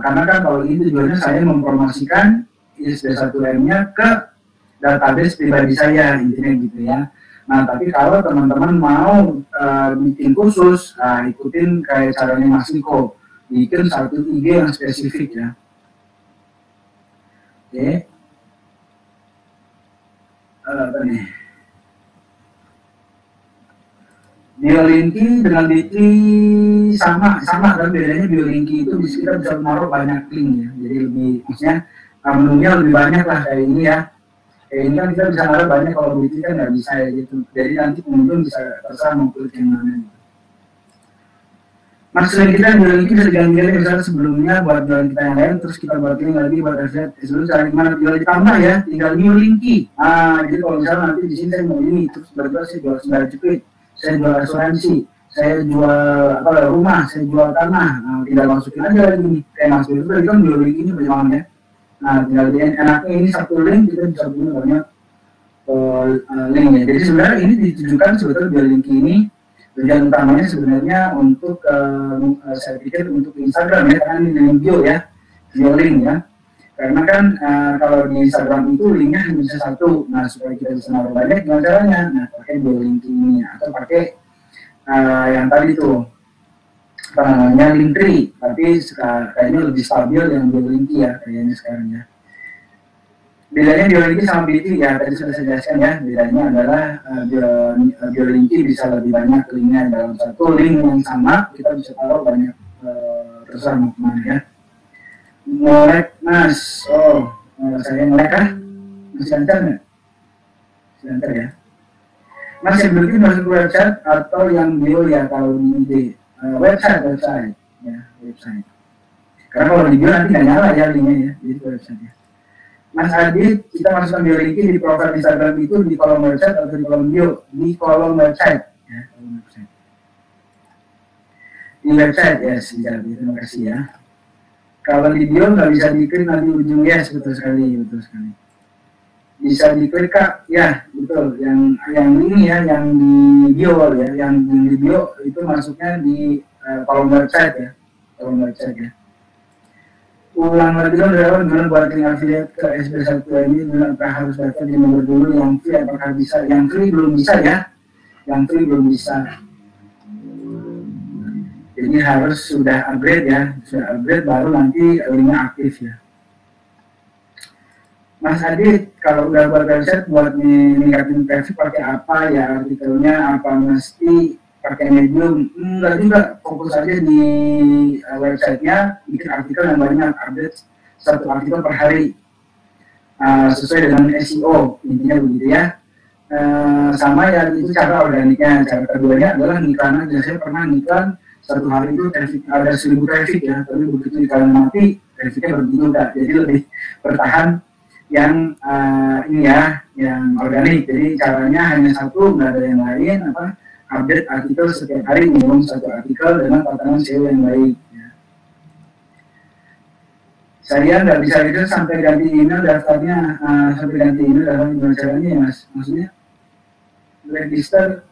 Karena kan kalau ini tujuannya saya mempromosikan ISD1M-nya ke database pribadi saya, intinya gitu ya. Nah, tapi kalau teman-teman mau bikin khusus, ikutin kayak caranya Mas Niko, bikin satu IG yang spesifik ya. Oke. Apa nih? Biolinki dengan Bitly sama kan, bedanya Biolinki itu kita bisa menaruh banyak link ya, jadi lebih, maksudnya menunya lebih banyak lah kayak ini ya. Kayak ini kan kita bisa naruh banyak, kalau Bitly kan nggak bisa ya gitu, jadi nanti pengunjung bisa terserah mau klik yang mana gitu. Maksudnya kita Biolinki bisa diganti-ganti, misalnya sebelumnya buat jualan kita yang lain, terus kita buat link lagi buat affiliate, sebelum cari mana jual ditambah ya, tinggal new linki. Jadi kalau misalnya nanti di sini saya mau ini, terus berarti saya jual sendal jepit, saya jual asuransi, saya jual rumah, saya jual tanah, tinggal masukin aja lagi nih, kayak masuk itu tadi kan jual link ini banyak banget ya. Nah, tinggal enaknya ini satu link kita bisa punya banyak linknya. Jadi sebenarnya ini ditujukan sebetulnya jual link ini tujuan utamanya sebenarnya untuk saya pikir untuk Instagram ya, karena ini link bio ya, bio link ya. Karena kan kalau di Instagram itu linknya hanya bisa satu, nah supaya kita bisa naruh banyak gimana caranya? Nah pakai bio link ini atau pakai yang tadi tuh apa namanya Linktree, tapi kayaknya lebih stabil yang bio link ya kayaknya sekarang ya. Bedanya Biolinki sama Bitly ya, tadi sudah saya jelaskan ya, bedanya adalah Biolinki bisa lebih banyak linknya dalam satu link yang sama, kita bisa taruh banyak terserah mau kemana ya. Melek Mas, saya melek kah? Masih lancar nggak? Masih lancar ya. Mas yang berarti masuk ke website atau yang bio ya kalau di ide website ya, website. Karena kalau di bio nanti nggak nyala ya linknya ya, jadi website ya. Mas Adit, kita masukkan Biolinki di profil Instagram itu di kolom website atau di kolom bio? Di kolom website ya, kolom website. Di website ya, terima kasih ya. Kalau di bio nggak bisa diklik nanti ujungnya, betul sekali. Bisa diklik Kak, ya betul. Yang ini ya, yang di bio ya, yang di bio itu masuknya di kolom website ya, kolom website ya. Ulang lagi dong dari awal gimana buat link affiliate ke SB1 ini, apakah harus daftar di nomor dulu, yang free apakah bisa? Yang free belum bisa ya, yang free belum bisa. Jadi harus sudah upgrade ya, sudah upgrade baru nanti linknya aktif ya. Mas Adit, kalau udah buat website buat meningkatin traffic pakai apa ya, artikelnya apa mesti pakai Medium? Enggak juga, fokus aja di websitenya, bikin artikel yang banyak, update satu artikel per hari sesuai dengan SEO, intinya begitu ya. Sama ya itu cara organiknya. Cara keduanya adalah ngiklan aja. Saya pernah ngiklan satu hari itu traffic ada 1000 traffic ya, tapi begitu iklan mati trafficnya berhenti juga, jadi lebih bertahan yang ini ya, yang organik. Jadi caranya hanya satu, nggak ada yang lain, apa, update artikel setiap hari, minimum satu artikel dengan tatanan SEO yang baik ya. Saya nggak bisa itu sampai ganti email daftarnya, sampai ganti email daftarnya gimana caranya ya Mas? Maksudnya register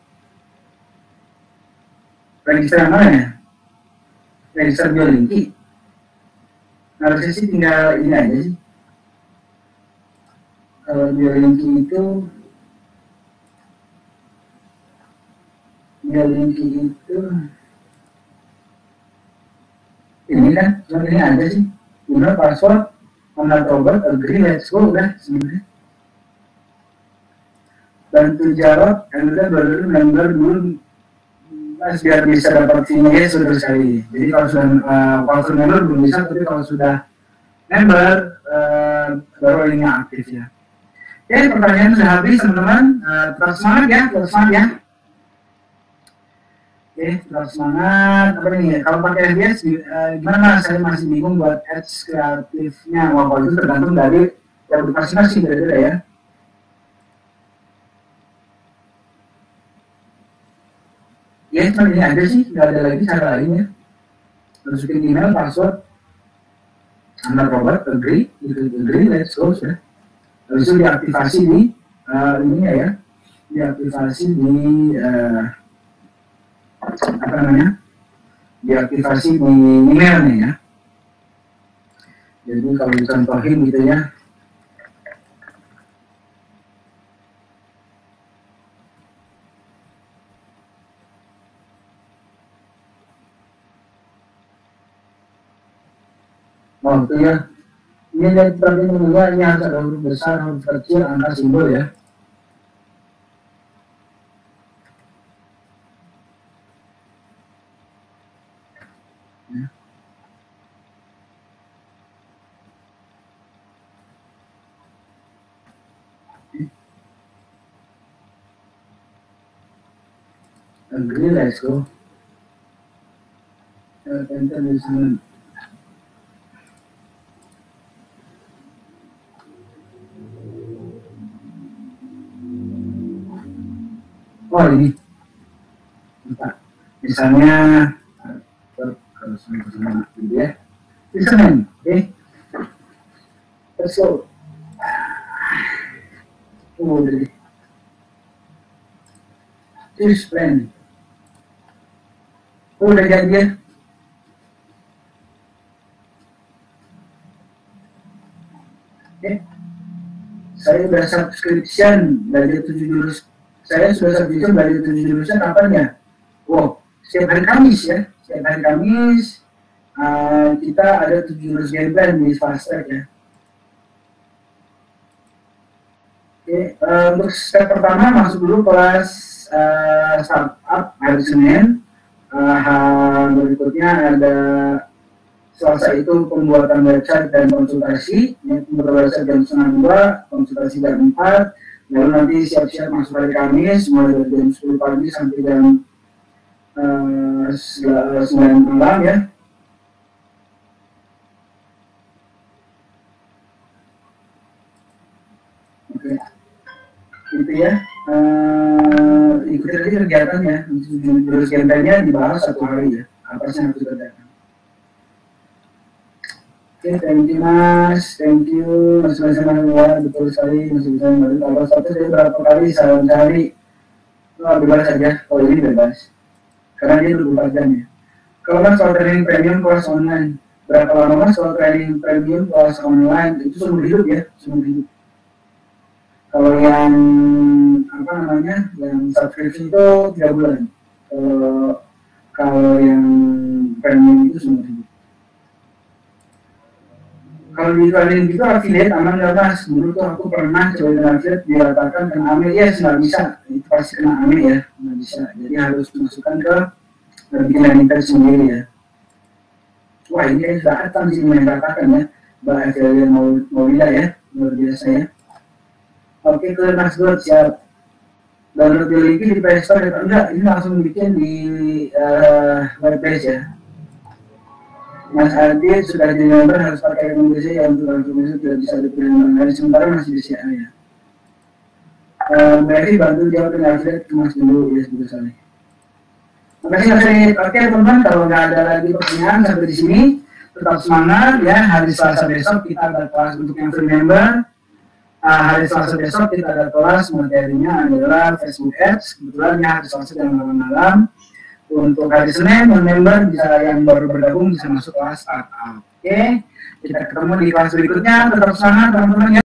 yang mana ya? Register Biolinki. Harusnya sih tinggal ini aja sih. Kalau Biolinki itu ini kan cuma ini aja sih, guna password, kontak Robert, agree, let's go, udah sebenarnya. Bantu jawab, Anda baru member dulu Mas biar bisa dapat sini sudah sekali. Jadi kalau sudah member belum bisa, tapi kalau sudah member baru ini aktif ya. Oke, pertanyaan sudah habis teman-teman, terus semangat ya, tetap semangat. Apa nih? Kalau pakai FBS gimana? Saya masih bingung buat ads kreatifnya. Wah, kalau itu tergantung dari yang masing-masing beda-beda ya. Ya, cuma ini aja sih, nggak ada lagi cara lainnya. Masukin email, password, Anda Robert, agree, let's go, sudah. Habis itu diaktifasi di ini ya, diaktifasi di apa namanya? Diaktifasi di emailnya ya. Jadi kalau dicontohin gitu ya. Oh itu ya. Ini dari perhatian menurut ini harus ada huruf besar, huruf kecil, angka simbol ya. Agree, let's go. Enter di sini. Oh ini, misalnya harus sama gitu ya. Listening, oke. Let's go. Oh jadi, choose plan. Oh udah jadi ya. Oke. Saya udah subscription dari 7 jurus. Saya sudah subscription dari 7 jurusan kapannya? Wow, setiap hari Kamis ya. Setiap hari Kamis kita ada 7 jurus game plan di Fast Track ya. Oke, untuk step pertama masuk dulu kelas startup hari Senin. Berikutnya ada Selasa itu pembuatan website dan konsultasi. Pembuatan website jam 1:30, konsultasi jam 4. Lalu nanti siap-siap masuk hari Kamis, mulai dari jam 10 pagi sampai jam 9 malam ya. Oke, itu ya. Ikuti aja kegiatannya. Jurus gambarnya dibahas satu hari ya. Apa sih yang harus dikerjakan? Oke, thank you Mas, thank you Mas ya, betul sekali masih bisa membantu. Kalau satu saya berapa kali sehari bebas saja, kalau ini bebas karena dia 24 jam ya. Kalau Mas soal training premium kelas online, berapa lama Mas soal training premium kelas online? Itu seumur hidup ya, seumur hidup. Kalau yang apa namanya, yang subscription itu 3 bulan. Kalau yang premium itu seumur hidup. Kalau di training itu affiliate aman nggak Mas? Dulu tuh aku pernah coba dengan affiliate dikatakan kena AME, ya nggak bisa, itu pasti kena AME ya, nggak bisa. Jadi harus dimasukkan ke bikin landing page sendiri ya. Wah ini kan sudah datang di sini yang katakan ya, Mbak affiliate mau tidak ya, luar biasa ya. Oke, ke Mas Good siap. Download di link di Play Store atau enggak? Ini langsung bikin di webpage ya. Mas Adi sudah jadi member harus pakai rekomendasi yang untuk rekomendasi tidak bisa dipilih dari sementara masih di CA ya. Mbak Evi bantu jawab dengan affiliate ke Mas dulu ya sebetulnya sekali. Makasih Mas Evi. Oke teman-teman, kalau nggak ada lagi pertanyaan sampai di sini tetap semangat ya. Hari Selasa besok kita ada kelas untuk yang free member. Hari Selasa besok kita ada kelas, materinya adalah Facebook Ads. Kebetulan ya hari Selasa jam 8 malam. Untuk hari Senin yang member bisa, yang baru bergabung bisa masuk kelas startup. Oke, kita ketemu di kelas berikutnya. Tetap semangat teman-teman ya.